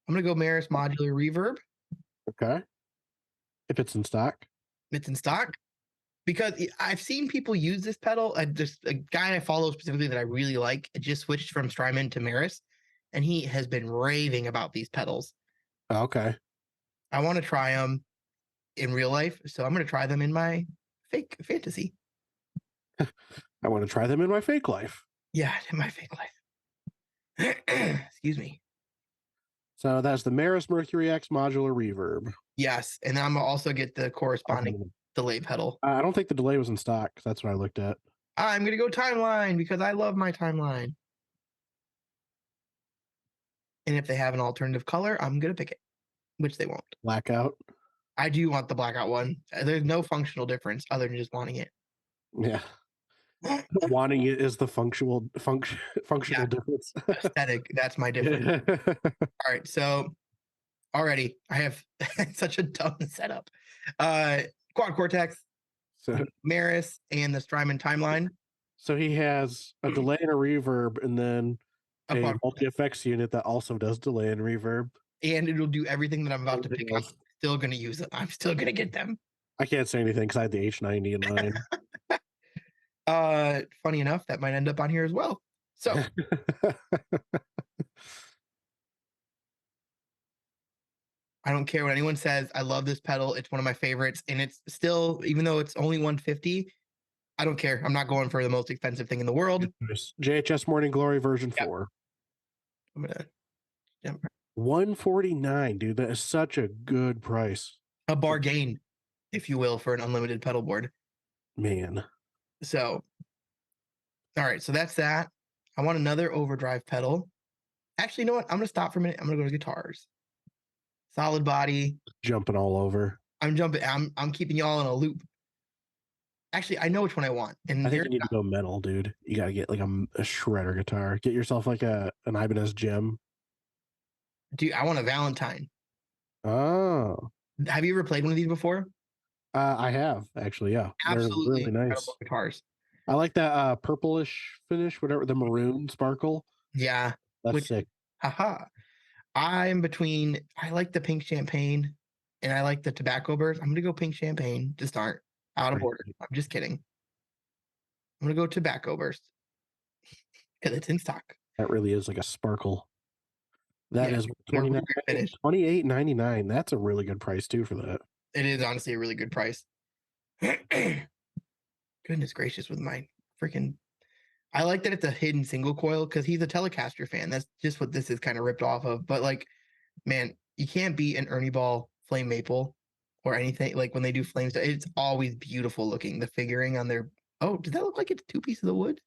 Speaker 1: I'm going to go Maris modular reverb.
Speaker 2: Okay. If it's in stock.
Speaker 1: It's in stock because I've seen people use this pedal. Just a guy I follow specifically that I really like just switched from Strymon to Maris, and he has been raving about these pedals.
Speaker 2: Okay.
Speaker 1: I want to try them in real life, so I'm going to try them in my fake fantasy.
Speaker 2: I want to try them in my fake life.
Speaker 1: Yeah, in my fake life. Excuse me.
Speaker 2: So that's the Maris Mercury X modular reverb.
Speaker 1: Yes, and then I'm gonna also get the corresponding delay pedal.
Speaker 2: I don't think the delay was in stock. That's what I looked at.
Speaker 1: I'm gonna go timeline because I love my timeline. And if they have an alternative color, I'm gonna pick it, which they won't.
Speaker 2: Blackout.
Speaker 1: I do want the blackout one. There's no functional difference other than just wanting it.
Speaker 2: Yeah. Wanting it is the functional
Speaker 1: Yeah.
Speaker 2: difference.
Speaker 1: Aesthetic. That's my difference. All right. So already I have such a dumb setup. Quad cortex,
Speaker 2: So,
Speaker 1: Maris, and the Strymon timeline.
Speaker 2: so he has a delay and a reverb, and then a multi effects unit that also does delay and reverb.
Speaker 1: And it'll do everything that I'm about to pick. I'm still gonna use it. I'm still gonna get them.
Speaker 2: I can't say anything because I had the H90 in mine.
Speaker 1: Funny enough, that might end up on here as well. So I don't care what anyone says. I love this pedal. It's one of my favorites, and it's still, even though it's only 150, I don't care. I'm not going for the most expensive thing in the world.
Speaker 2: JHS Morning Glory version 4.
Speaker 1: I'm gonna
Speaker 2: 149, dude. That is such a good price.
Speaker 1: A bargain, if you will, for an unlimited pedal board.
Speaker 2: Man.
Speaker 1: So, all right. So that's that. I want another overdrive pedal. Actually, you know what? I'm gonna stop for a minute. I'm gonna go to guitars. Solid body.
Speaker 2: Jumping all over.
Speaker 1: I'm jumping. I'm keeping y'all in a loop. Actually, I know which one I want. And
Speaker 2: I think you need to go metal, dude. You got to get like a shredder guitar. Get yourself like an Ibanez Gem.
Speaker 1: Dude, I want a Valentine.
Speaker 2: Oh.
Speaker 1: Have you ever played one of these before?
Speaker 2: I have actually. Yeah,
Speaker 1: absolutely
Speaker 2: they're really nice
Speaker 1: guitars.
Speaker 2: I like that purplish finish, whatever, the maroon sparkle.
Speaker 1: Yeah,
Speaker 2: that's sick.
Speaker 1: Haha. I'm between. I like the pink champagne, and I like the tobacco burst. I'm gonna go pink champagne to start. Out of order. I'm just kidding. I'm gonna go tobacco burst because it's in stock.
Speaker 2: That really is like a sparkle. That is
Speaker 1: $28.99.
Speaker 2: That's a really good price too for that.
Speaker 1: It is honestly a really good price. Goodness gracious, with my freaking. I like that it's a hidden single coil because he's a Telecaster fan. That's just what this is kind of ripped off of. But like, man, you can't beat an Ernie Ball flame maple or anything. Like when they do flames, it's always beautiful looking. The figuring on their. Oh, does that look like it's two pieces of wood?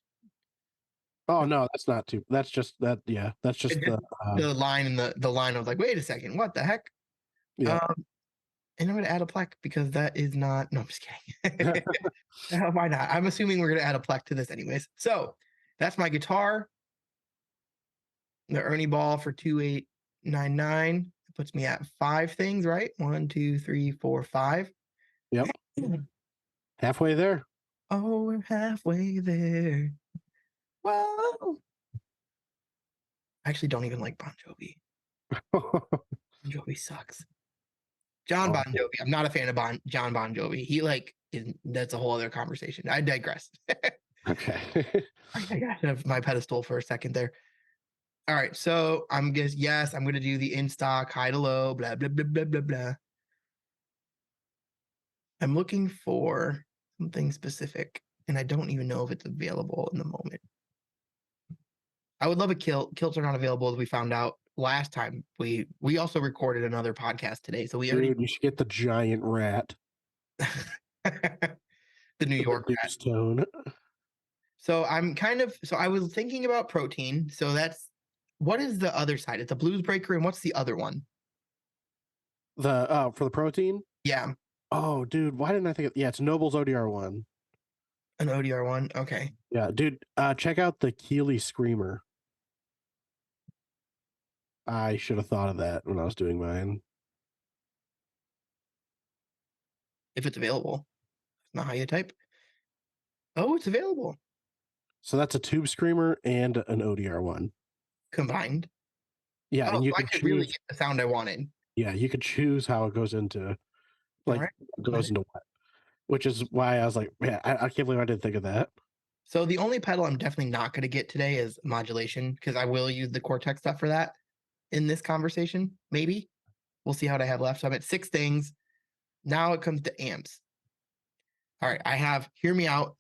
Speaker 2: Oh no, that's not two. That's just that. Yeah, that's just
Speaker 1: the line and the line. I was like, wait a second, what the heck?
Speaker 2: Yeah.
Speaker 1: And I'm gonna add a plaque because that is not. No, I'm just kidding. Why not? I'm assuming we're gonna add a plaque to this anyways. So that's my guitar. The Ernie Ball for 2899 puts me at 5 things, right? 1, 2, 3, 4, 5.
Speaker 2: Yep. Halfway there.
Speaker 1: Oh, we're halfway there. Whoa. I actually don't even like Bon Jovi. Bon Jovi sucks. John Bon Jovi. I'm not a fan of John Bon Jovi. He that's a whole other conversation. I digress.
Speaker 2: Okay.
Speaker 1: I got to have my pedestal for a second there. All right, so I'm going to do the in stock high to low, blah blah blah blah blah blah. I'm looking for something specific, and I don't even know if it's available in the moment. I would love a kilt. Kilts are not available, as we found out last time. We also recorded another podcast today, so we already
Speaker 2: Dude, you should get the giant rat,
Speaker 1: the New
Speaker 2: the
Speaker 1: York rat.
Speaker 2: deuce tone.
Speaker 1: So I was thinking about protein. So that's what is the other side? It's a blues breaker, and what's the other one?
Speaker 2: The for the protein.
Speaker 1: Yeah,
Speaker 2: Oh, dude, why didn't I think of? Yeah, it's Noble's ODR one.
Speaker 1: an ODR one. Okay.
Speaker 2: Yeah, dude, check out the Keeley Screamer. I should have thought of that when I was doing mine.
Speaker 1: If it's available. That's not how you type. Oh, it's available.
Speaker 2: So that's a Tube Screamer and an ODR one.
Speaker 1: Combined.
Speaker 2: Yeah,
Speaker 1: Oh,
Speaker 2: and you
Speaker 1: so I
Speaker 2: could
Speaker 1: could really
Speaker 2: choose.
Speaker 1: get the sound I wanted.
Speaker 2: Yeah, you could choose how it goes into,
Speaker 1: All
Speaker 2: like,
Speaker 1: right.
Speaker 2: goes into what, which is why I was like, man, I can't believe I didn't think of that.
Speaker 1: So the only pedal I'm definitely not going to get today is modulation, because I will use the Cortex stuff for that in this conversation. Maybe we'll see what I have left. So I'm at 6 things. Now it comes to amps. All right, hear me out.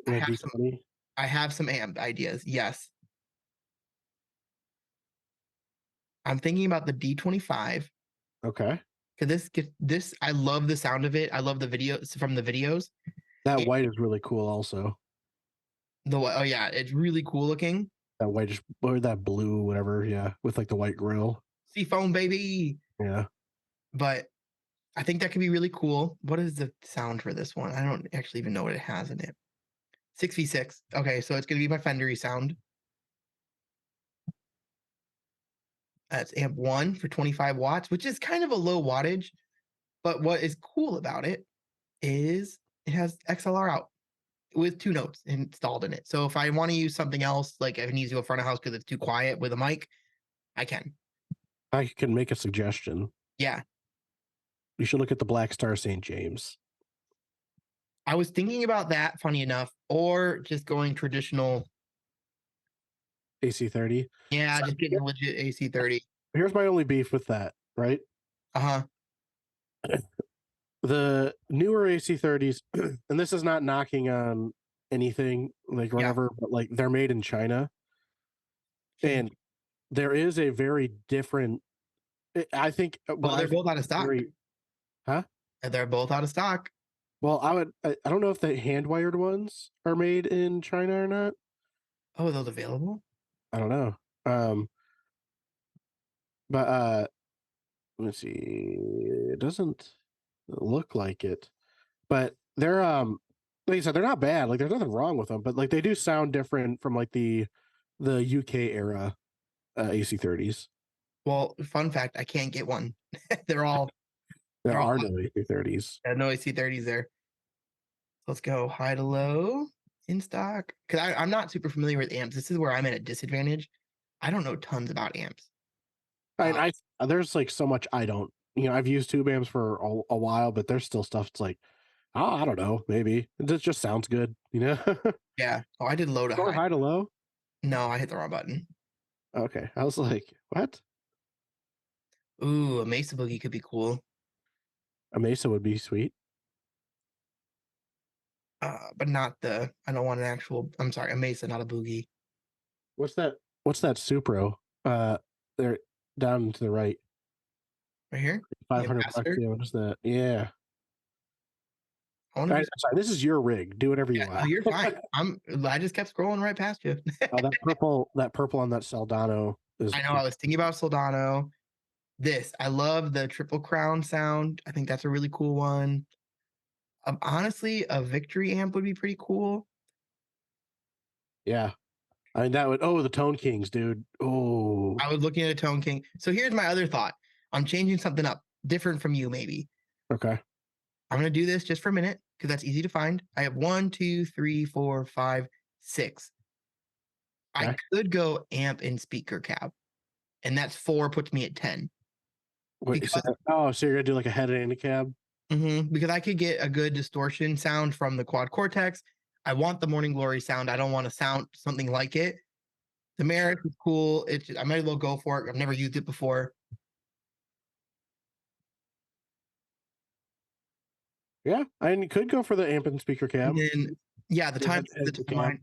Speaker 1: I
Speaker 2: The
Speaker 1: have some
Speaker 2: D20.
Speaker 1: I have some amp ideas. Yes. I'm thinking about the D25,
Speaker 2: Okay,
Speaker 1: because this I love the sound of it. I love the videos from the videos.
Speaker 2: that
Speaker 1: And
Speaker 2: white is really cool. Also,
Speaker 1: oh yeah, it's really cool looking.
Speaker 2: that white just or that blue, whatever. Yeah, with like the white grill.
Speaker 1: Seafoam baby.
Speaker 2: Yeah,
Speaker 1: But I think that could be really cool. What is the sound for this one? I don't actually even know what it has in it. 6v6. Okay, so it's gonna be my Fendery sound. That's amp 1 for 25 watts, which is kind of a low wattage. But what is cool about it is it has XLR out with 2 notes installed in it. So if I want to use something else, like if it needs to go front of house because it's too quiet with a mic, I can.
Speaker 2: I can make a suggestion.
Speaker 1: Yeah.
Speaker 2: You should look at the Black Star St. James
Speaker 1: I was thinking about that, funny enough, or just going traditional.
Speaker 2: AC30.
Speaker 1: Yeah,
Speaker 2: So
Speaker 1: just getting a legit AC30.
Speaker 2: here's my only beef with that. Right,
Speaker 1: Uh-huh.
Speaker 2: the newer AC30s, and this is not knocking on anything like
Speaker 1: Yeah.
Speaker 2: whatever, but like they're made in China, and there is a very different. I think. Well,
Speaker 1: Well,
Speaker 2: I
Speaker 1: they're
Speaker 2: think
Speaker 1: both out of stock.
Speaker 2: very. Huh?
Speaker 1: They're both out of stock.
Speaker 2: Well, I don't know if the hand wired ones are made in China or not.
Speaker 1: Oh, are those available?
Speaker 2: I don't know. Um, but let me see. It doesn't look like it, but they're like I said, they're not bad. Like there's nothing wrong with them, but like they do sound different from like the UK era AC30s.
Speaker 1: Well, fun fact, I can't get one. they're all
Speaker 2: There
Speaker 1: they're all
Speaker 2: are no AC30s.
Speaker 1: no AC30s there. Let's go high to low in stock. Because I'm not super familiar with amps. This is where I'm at a disadvantage. I don't know tons about amps.
Speaker 2: And I there's like so much I don't. I've used tube amps for a while, but there's still stuff. It's like, oh, I don't know, maybe it just sounds good.
Speaker 1: Yeah. Oh, I did low to
Speaker 2: Or
Speaker 1: high.
Speaker 2: high to low.
Speaker 1: No, I hit the wrong button.
Speaker 2: Okay, I was like, what?
Speaker 1: Ooh, a Mesa Boogie could be cool.
Speaker 2: A Mesa would be sweet.
Speaker 1: But not the. I don't want an actual. I'm sorry, a Mesa, not a Boogie.
Speaker 2: What's that? What's that Supro? They're down to the right.
Speaker 1: Right here, the
Speaker 2: 500 bucks.
Speaker 1: Ambassador.
Speaker 2: Yeah, what is that? Yeah.
Speaker 1: I want
Speaker 2: All
Speaker 1: to
Speaker 2: right,
Speaker 1: do.
Speaker 2: sorry, this is your rig. Do whatever you
Speaker 1: Yeah,
Speaker 2: want.
Speaker 1: no, you're fine. I just kept scrolling right past you.
Speaker 2: Oh, that purple on that Saldano is.
Speaker 1: I know. I was thinking about Soldano. I love the triple crown sound. I think that's a really cool one. Honestly, a Victory amp would be pretty cool.
Speaker 2: Yeah, I mean that would. Oh, the Tone Kings, dude. Oh,
Speaker 1: I was looking at a Tone King. So here's my other thought. I'm changing something up, different from you, maybe.
Speaker 2: okay.
Speaker 1: I'm gonna do this just for a minute because that's easy to find. I have 1, 2, 3, 4, 5, 6. I
Speaker 2: Okay.
Speaker 1: could go amp and speaker cab, and that's 4 puts me at 10.
Speaker 2: Wait,
Speaker 1: Because
Speaker 2: so you're gonna do like a head and a cab?
Speaker 1: because I could get a good distortion sound from the quad cortex. I want the Morning Glory sound. I don't want to sound something like it. The Merrick is cool. I might as well go for it. I've never used it before.
Speaker 2: Yeah, I mean, you could go for the amp and speaker
Speaker 1: And
Speaker 2: cab.
Speaker 1: then, yeah, the
Speaker 2: Head
Speaker 1: time
Speaker 2: to
Speaker 1: the
Speaker 2: cab.
Speaker 1: timeline.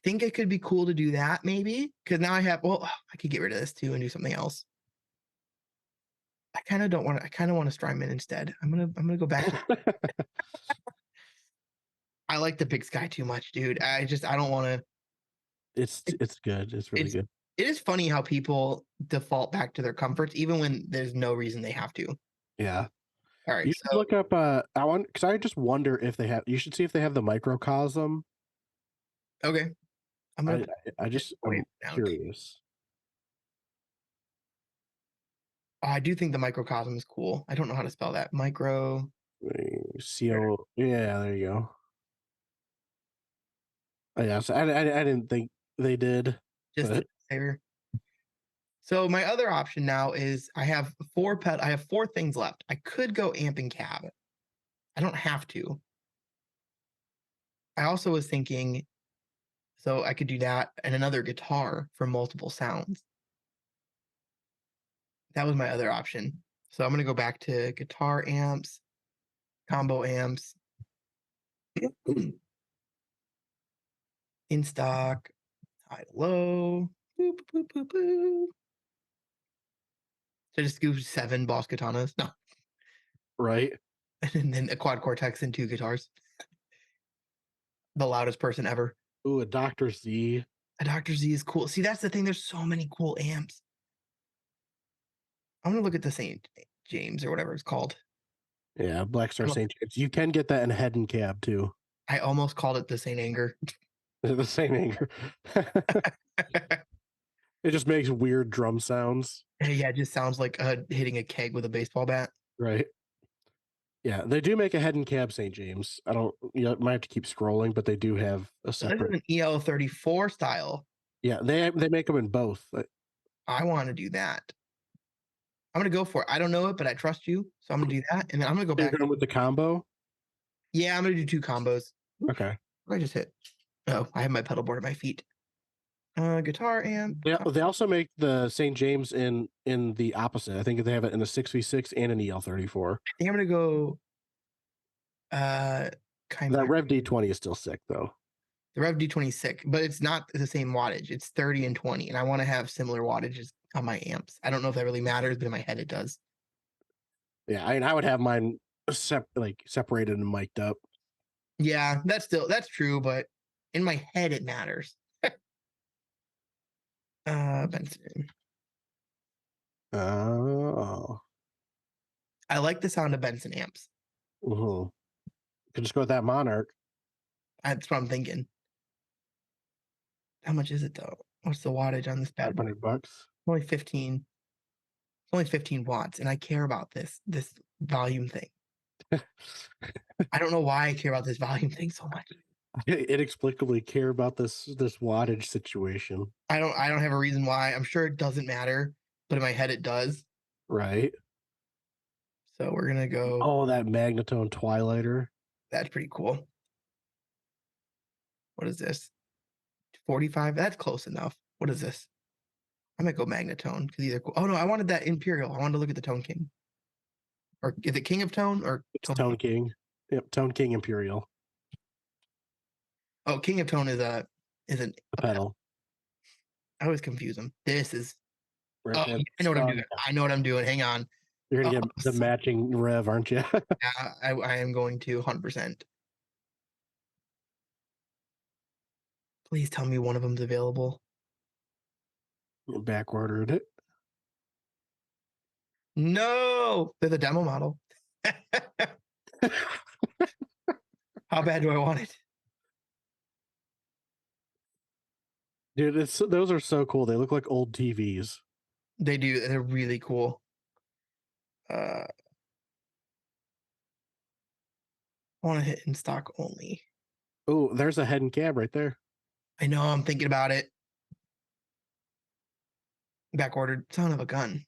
Speaker 1: think it could be cool to do that maybe because now I have. Well, I could get rid of this too and do something else. I kind of don't want to. I kind of want to Strymon instead. I'm gonna go back to. I like the Big Sky too much, dude. I don't want to.
Speaker 2: It's good. It's really
Speaker 1: It's
Speaker 2: good.
Speaker 1: it is funny how people default back to their comforts even when there's no reason they have to.
Speaker 2: Yeah.
Speaker 1: All right,
Speaker 2: You
Speaker 1: so
Speaker 2: should look up I want because I just wonder if they have you should see if they have the microcosm.
Speaker 1: okay, I'm gonna
Speaker 2: I
Speaker 1: put
Speaker 2: I
Speaker 1: this
Speaker 2: just
Speaker 1: way
Speaker 2: I'm
Speaker 1: down.
Speaker 2: curious.
Speaker 1: Oh, I do think the microcosm is cool. I don't know how to spell that. Micro.
Speaker 2: CO yeah, there you go. Oh, yeah, so I didn't think they did,
Speaker 1: Just the
Speaker 2: but
Speaker 1: saver. So my other option now is I have I have four things left. I could go amp and cab. I don't have to. I also was thinking, so I could do that and another guitar for multiple sounds. That was my other option. So I'm gonna go back to guitar amps, combo amps, in stock, high to low. Boop, boop, boop, boop. So just do 7 Boss Katanas. No.
Speaker 2: right.
Speaker 1: And then a quad cortex and 2 guitars. The loudest person ever.
Speaker 2: Ooh, a Dr. Z.
Speaker 1: A Dr. Z is cool. See, that's the thing. There's so many cool amps. I'm gonna look at the St. James or whatever it's called.
Speaker 2: Yeah, Black Star St. James. You can get that in head and cab too.
Speaker 1: I almost called it the St. Anger.
Speaker 2: The same anger. It just makes weird drum sounds.
Speaker 1: Yeah, it just sounds like hitting a keg with a baseball bat.
Speaker 2: Right. Yeah, they do make a head and cab St. James. I don't, might have to keep scrolling, but they do have a
Speaker 1: So this is
Speaker 2: separate.
Speaker 1: an EL34 style.
Speaker 2: Yeah, they make them in both.
Speaker 1: I want to do that. I'm gonna go for it. I don't know it, but I trust you, so I'm gonna do that, and then I'm gonna go
Speaker 2: You're
Speaker 1: back.
Speaker 2: going with the combo.
Speaker 1: Yeah, I'm gonna do 2 combos.
Speaker 2: Okay.
Speaker 1: What did I just hit? Oh, I have my pedal board at my feet. Guitar amp.
Speaker 2: They also make the St. James in the opposite. I think they have it in the 6v6 and an EL34.
Speaker 1: I think I'm gonna go
Speaker 2: That
Speaker 1: Chimera.
Speaker 2: Rev D20 is still sick though.
Speaker 1: The Rev D26, but it's not the same wattage. It's 30 and 20, and I want to have similar wattages on my amps. I don't know if that really matters, but in my head it does.
Speaker 2: Yeah, I would have mine separated and mic'd up.
Speaker 1: Yeah, that's true, but in my head it matters. Benson.
Speaker 2: Oh.
Speaker 1: I like the sound of Benson amps.
Speaker 2: Mm-hmm. Could just go with that Monarch.
Speaker 1: That's what I'm thinking. How much is it though? What's the wattage on this bad boy?
Speaker 2: $500.
Speaker 1: Only 15. It's only 15 watts, and I care about this volume thing. I don't know why I care about this volume thing so much.
Speaker 2: Inexplicably care about this wattage situation.
Speaker 1: I don't have a reason why. I'm sure it doesn't matter, but in my head it does.
Speaker 2: Right.
Speaker 1: So we're gonna go.
Speaker 2: Oh, that Magnetone Twilighter.
Speaker 1: That's pretty cool. What is this? 45? That's close enough. What is this? I might go Magnetone because these are cool. Oh no, I wanted that Imperial. I wanted to look at the Tone King. Or is it King of Tone or
Speaker 2: It's
Speaker 1: Tone?
Speaker 2: Tone King. Yep, Tone King Imperial.
Speaker 1: Oh, King of Tone is a
Speaker 2: The pedal.
Speaker 1: I always confuse them. This is
Speaker 2: Right,
Speaker 1: oh, I know what I'm doing. I know what I'm doing. Hang on.
Speaker 2: You're gonna get the matching rev, aren't you?
Speaker 1: Yeah, I am going to 100%. Please tell me one of them's available.
Speaker 2: Back ordered it.
Speaker 1: No, they're the demo model. How bad do I want it?
Speaker 2: Dude, those are so cool. They look like old TVs.
Speaker 1: They do. They're really cool. I want to hit in stock only.
Speaker 2: Oh, there's a head and cab right there.
Speaker 1: I know. I'm thinking about it. Back ordered. Son of a gun.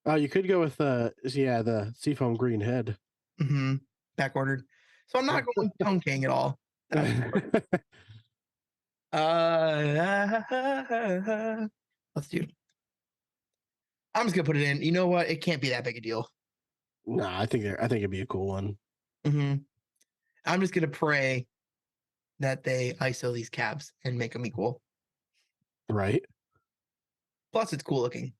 Speaker 2: Oh, you could go with the seafoam green head.
Speaker 1: Mm-hmm. Back ordered. So I'm not going Tone King at all. Let's do. I'm just gonna put it in. You know what? It can't be that big a deal.
Speaker 2: Nah, I think it'd be a cool one.
Speaker 1: Mm-hmm. I'm just gonna pray that they ISO these cabs and make them equal.
Speaker 2: Right.
Speaker 1: Plus, it's cool looking.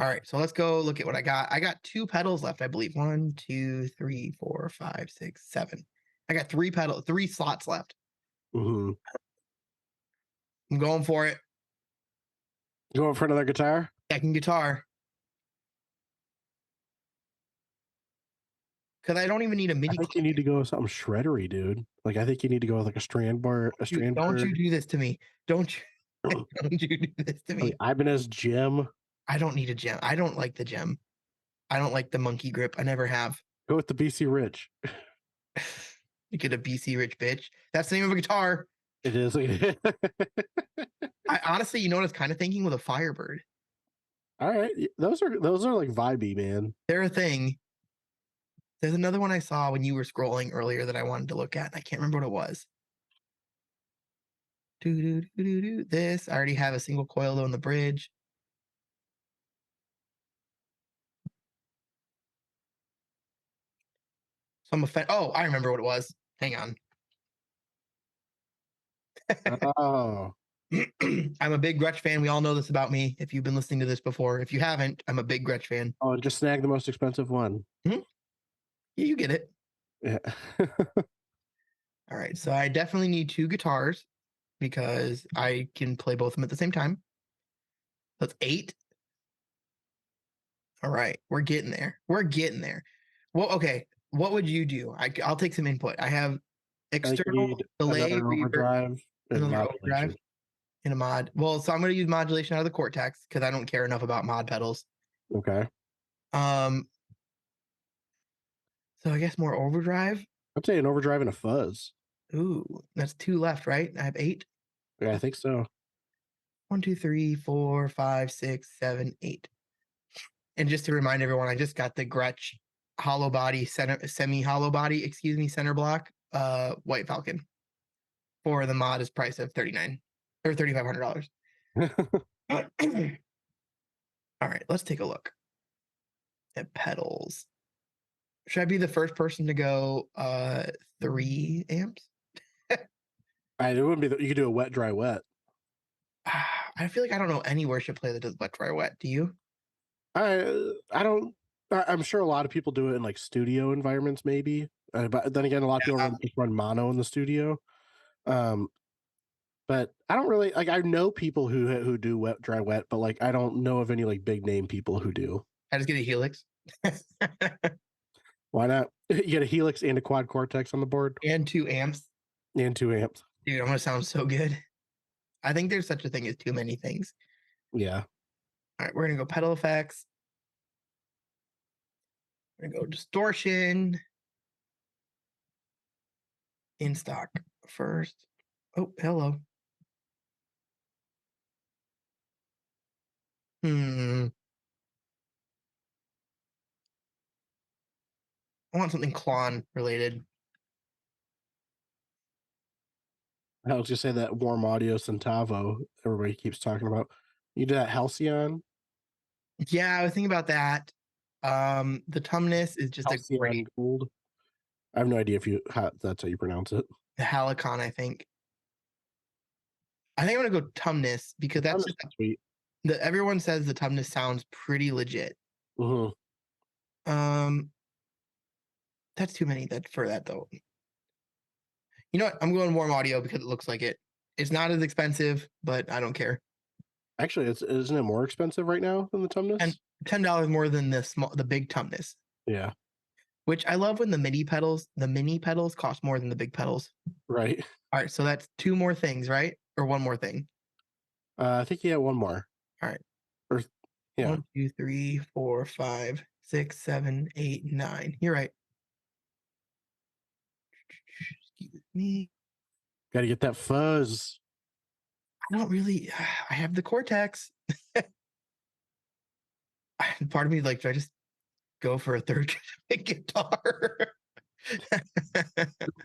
Speaker 1: All right, so let's go look at what I got. I got 2 pedals left, I believe. 1, 2, 3, 4, 5, 6, 7. I got 3 slots left.
Speaker 2: Mm-hmm.
Speaker 1: I'm going for it.
Speaker 2: You going for another guitar?
Speaker 1: Second guitar. Because I don't even need a
Speaker 2: I
Speaker 1: MIDI.
Speaker 2: think you need to go with something shreddery, dude. Like I think you need to go with like a strand bar, a strand.
Speaker 1: Don't you do this to me. Don't you, don't you do this to me.
Speaker 2: Like Ibanez gem.
Speaker 1: I don't need a gem. I don't like the gem. I don't like the monkey grip. I never have.
Speaker 2: Go with the BC Rich.
Speaker 1: You get a BC Rich bitch. That's the name of a guitar.
Speaker 2: It is.
Speaker 1: I honestly, you know what I was kind of thinking with a Firebird.
Speaker 2: All right, those are like vibey, man.
Speaker 1: They're a thing. There's another one I saw when you were scrolling earlier that I wanted to look at, and I can't remember what it was. This. I already have a single coil though in the bridge. So I'm oh, I remember what it was. Hang on.
Speaker 2: Oh,
Speaker 1: I'm a big Gretsch fan. We all know this about me. If you've been listening to this before, if you haven't, I'm a big Gretsch fan.
Speaker 2: oh, and just snag the most expensive one.
Speaker 1: Yeah, you get it.
Speaker 2: Yeah.
Speaker 1: All right, so I definitely need 2 guitars because I can play both of them at the same time. That's 8. All right, we're getting there. We're getting there. Well, okay. What would you do? I'll take some input. I have external delay,
Speaker 2: another
Speaker 1: reverb,
Speaker 2: overdrive, and
Speaker 1: another
Speaker 2: modulation.
Speaker 1: overdrive in a mod. Well, so I'm going to use modulation out of the Cortex because I don't care enough about mod pedals.
Speaker 2: Okay.
Speaker 1: So I guess more overdrive.
Speaker 2: I'd say an overdrive and a fuzz.
Speaker 1: Ooh, that's 2 left, right? I have 8.
Speaker 2: Yeah, I think so.
Speaker 1: 1, 2, 3, 4, 5, 6, 7, 8. And just to remind everyone, I just got the Gretsch hollow body semi hollow body, center block, White Falcon for the mod is price of $39 or $3,500. All right, let's take a look at pedals. Should I be the first person to go 3 amps?
Speaker 2: It wouldn't be. You could do a wet, dry, wet.
Speaker 1: I feel like I don't know any worship player that does wet, dry, wet. Do you?
Speaker 2: I don't. I'm sure a lot of people do it in like studio environments, maybe. But then again, a lot of people just run mono in the studio. But I don't really like. I know people who do wet, dry, wet, but like I don't know of any like big name people who do.
Speaker 1: I just get a Helix.
Speaker 2: Why not? You get a Helix and a quad Cortex on the board,
Speaker 1: and 2 amps.
Speaker 2: And 2 amps.
Speaker 1: Dude, I'm gonna sound so good. I think there's such a thing as too many things.
Speaker 2: Yeah.
Speaker 1: All right, we're gonna go pedal effects. We're gonna go distortion. In stock first. Oh, hello. I want something Klon related.
Speaker 2: I was gonna say that warm audio Centavo everybody keeps talking about. You do that Halcyon?
Speaker 1: Yeah, I was thinking about that. The Tumnus is just
Speaker 2: Halcyon
Speaker 1: a great
Speaker 2: Gold. I have no idea if that's how you pronounce it.
Speaker 1: the Halicon, I think. I think I'm gonna go Tumnus because that's
Speaker 2: sweet.
Speaker 1: Everyone says the Tumnus sounds pretty legit.
Speaker 2: Mm-hmm.
Speaker 1: That's too many for that though. You know what? I'm going warm audio because it looks like it. It's not as expensive, but I don't care.
Speaker 2: Actually, isn't it more expensive right now than the Tumnus?
Speaker 1: And $10 more than the big Tumnus.
Speaker 2: Yeah.
Speaker 1: Which I love when the mini pedals cost more than the big pedals.
Speaker 2: Right.
Speaker 1: All right, so that's 2 more things, right? Or 1 more thing.
Speaker 2: I think you have 1 more.
Speaker 1: All right.
Speaker 2: Or yeah.
Speaker 1: 1, 2, 3, 4, 5, 6, 7, 8, 9. You're right. Excuse me.
Speaker 2: Got to get that fuzz.
Speaker 1: I don't really. I have the Cortex. Part of me like, should I just go for a third guitar?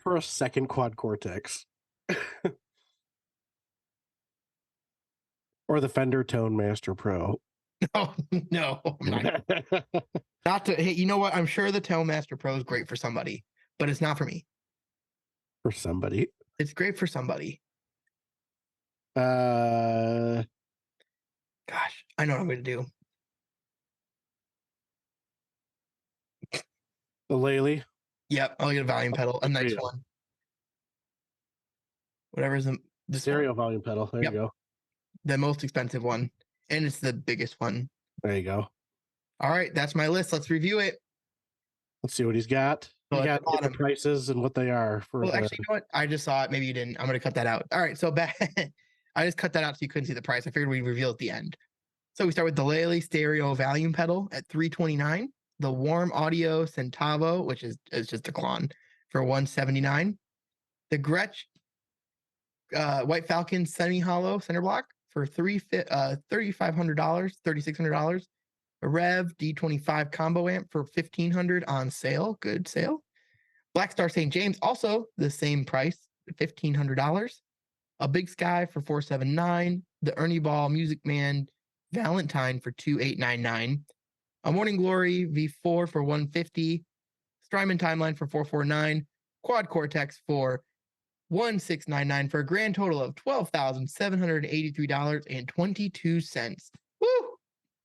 Speaker 2: For a second quad Cortex. Or the Fender Tone Master Pro.
Speaker 1: No. Not to. Hey, you know what? I'm sure the Tone Master Pro is great for somebody, but it's not for me.
Speaker 2: For somebody.
Speaker 1: It's great for somebody.
Speaker 2: Uh,
Speaker 1: Gosh, I know what I'm going to do.
Speaker 2: the Laley.
Speaker 1: Yep, I'll get a volume pedal, a nice
Speaker 2: Stereo.
Speaker 1: one. Whatever's this
Speaker 2: Stereo
Speaker 1: one.
Speaker 2: volume pedal. There
Speaker 1: Yep.
Speaker 2: you go.
Speaker 1: The most expensive one, and it's the biggest one.
Speaker 2: There you go.
Speaker 1: All right, that's my list. Let's review it.
Speaker 2: Let's see what he's got.
Speaker 1: So
Speaker 2: You
Speaker 1: at the
Speaker 2: got the
Speaker 1: bottom.
Speaker 2: prices and what they are for
Speaker 1: Well,
Speaker 2: the.
Speaker 1: actually, you know what? I just saw it. Maybe you didn't. I'm going to cut that out. All right, so back. I just cut that out so you couldn't see the price. I figured we'd reveal at the end. So we start with the Laley Stereo Volume Pedal at $329. The Warm Audio Centavo, which is just a clon, for $179. The Gretsch White Falcon Semi Hollow Center Block for $3,500, $3,600. A Rev D25 Combo Amp for $1,500 on sale. Good sale. Black Star St. James, also the same price, $1,500. A Big Sky for $479. The Ernie Ball Music Man Valentine for $2,899. A Morning Glory V4 for $150. Strymon Timeline for $449. Quad Cortex for $1,699 for a grand total of $12,783.22. Woo!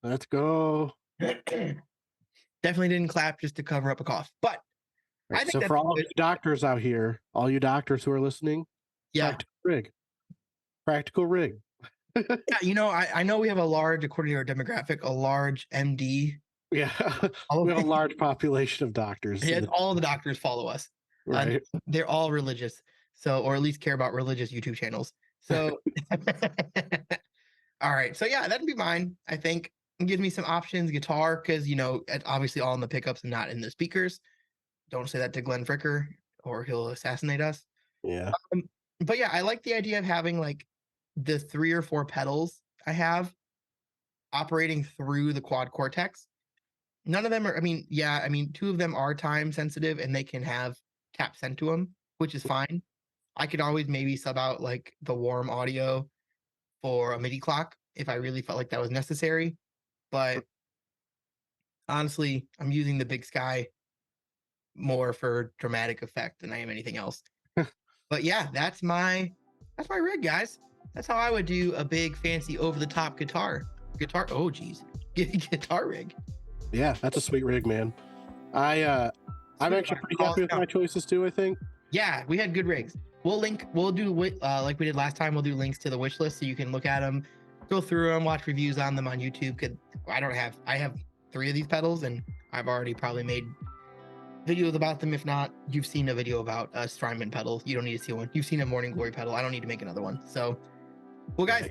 Speaker 2: Let's go.
Speaker 1: Definitely didn't clap just to cover up a cough, but I think
Speaker 2: so
Speaker 1: that's
Speaker 2: for all of
Speaker 1: good.
Speaker 2: you doctors out here, all you doctors who are listening,
Speaker 1: Yeah,
Speaker 2: practical rig.
Speaker 1: yeah. You know, I know we have a large, according to our demographic, a large MD.
Speaker 2: Yeah, we have a large population of doctors.
Speaker 1: Yeah, all the doctors follow us.
Speaker 2: Right.
Speaker 1: They're all religious, so or at least care about religious YouTube channels. So, all right. So yeah, that'd be mine. I think it gives me some options. Guitar, because you know, obviously all in the pickups and not in the speakers. Don't say that to Glenn Fricker, or he'll assassinate us.
Speaker 2: Yeah.
Speaker 1: But yeah, I like the idea of having like the 3 or 4 pedals I have operating through the quad cortex. None of them are, I mean, 2 of them are time sensitive and they can have tap sent to them, which is fine. I could always maybe sub out like the warm audio for a MIDI clock if I really felt like that was necessary. But honestly, I'm using the Big Sky more for dramatic effect than I am anything else. But yeah, that's my rig, guys. That's how I would do a big fancy over the top guitar. Oh geez. Guitar rig.
Speaker 2: Yeah, that's a sweet rig, man. I'm actually pretty happy with my choices too, I think.
Speaker 1: Yeah, we had good rigs. We'll do like we did last time, we'll do links to the wish list so you can look at them, go through them, watch reviews on them on YouTube. Cause I have 3 of these pedals and I've already probably made videos about them. If not, you've seen a video about a Strymon pedal. You don't need to see one. You've seen a Morning Glory pedal. I don't need to make another one. So, well, guys,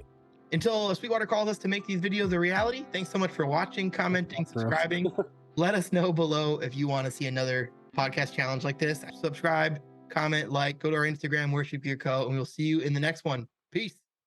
Speaker 1: until Sweetwater calls us to make these videos a reality, thanks so much for watching, commenting, subscribing. Let us know below if you want to see another podcast challenge like this. Subscribe, comment, like, go to our Instagram, Worship Your Co, and we'll see you in the next one. Peace.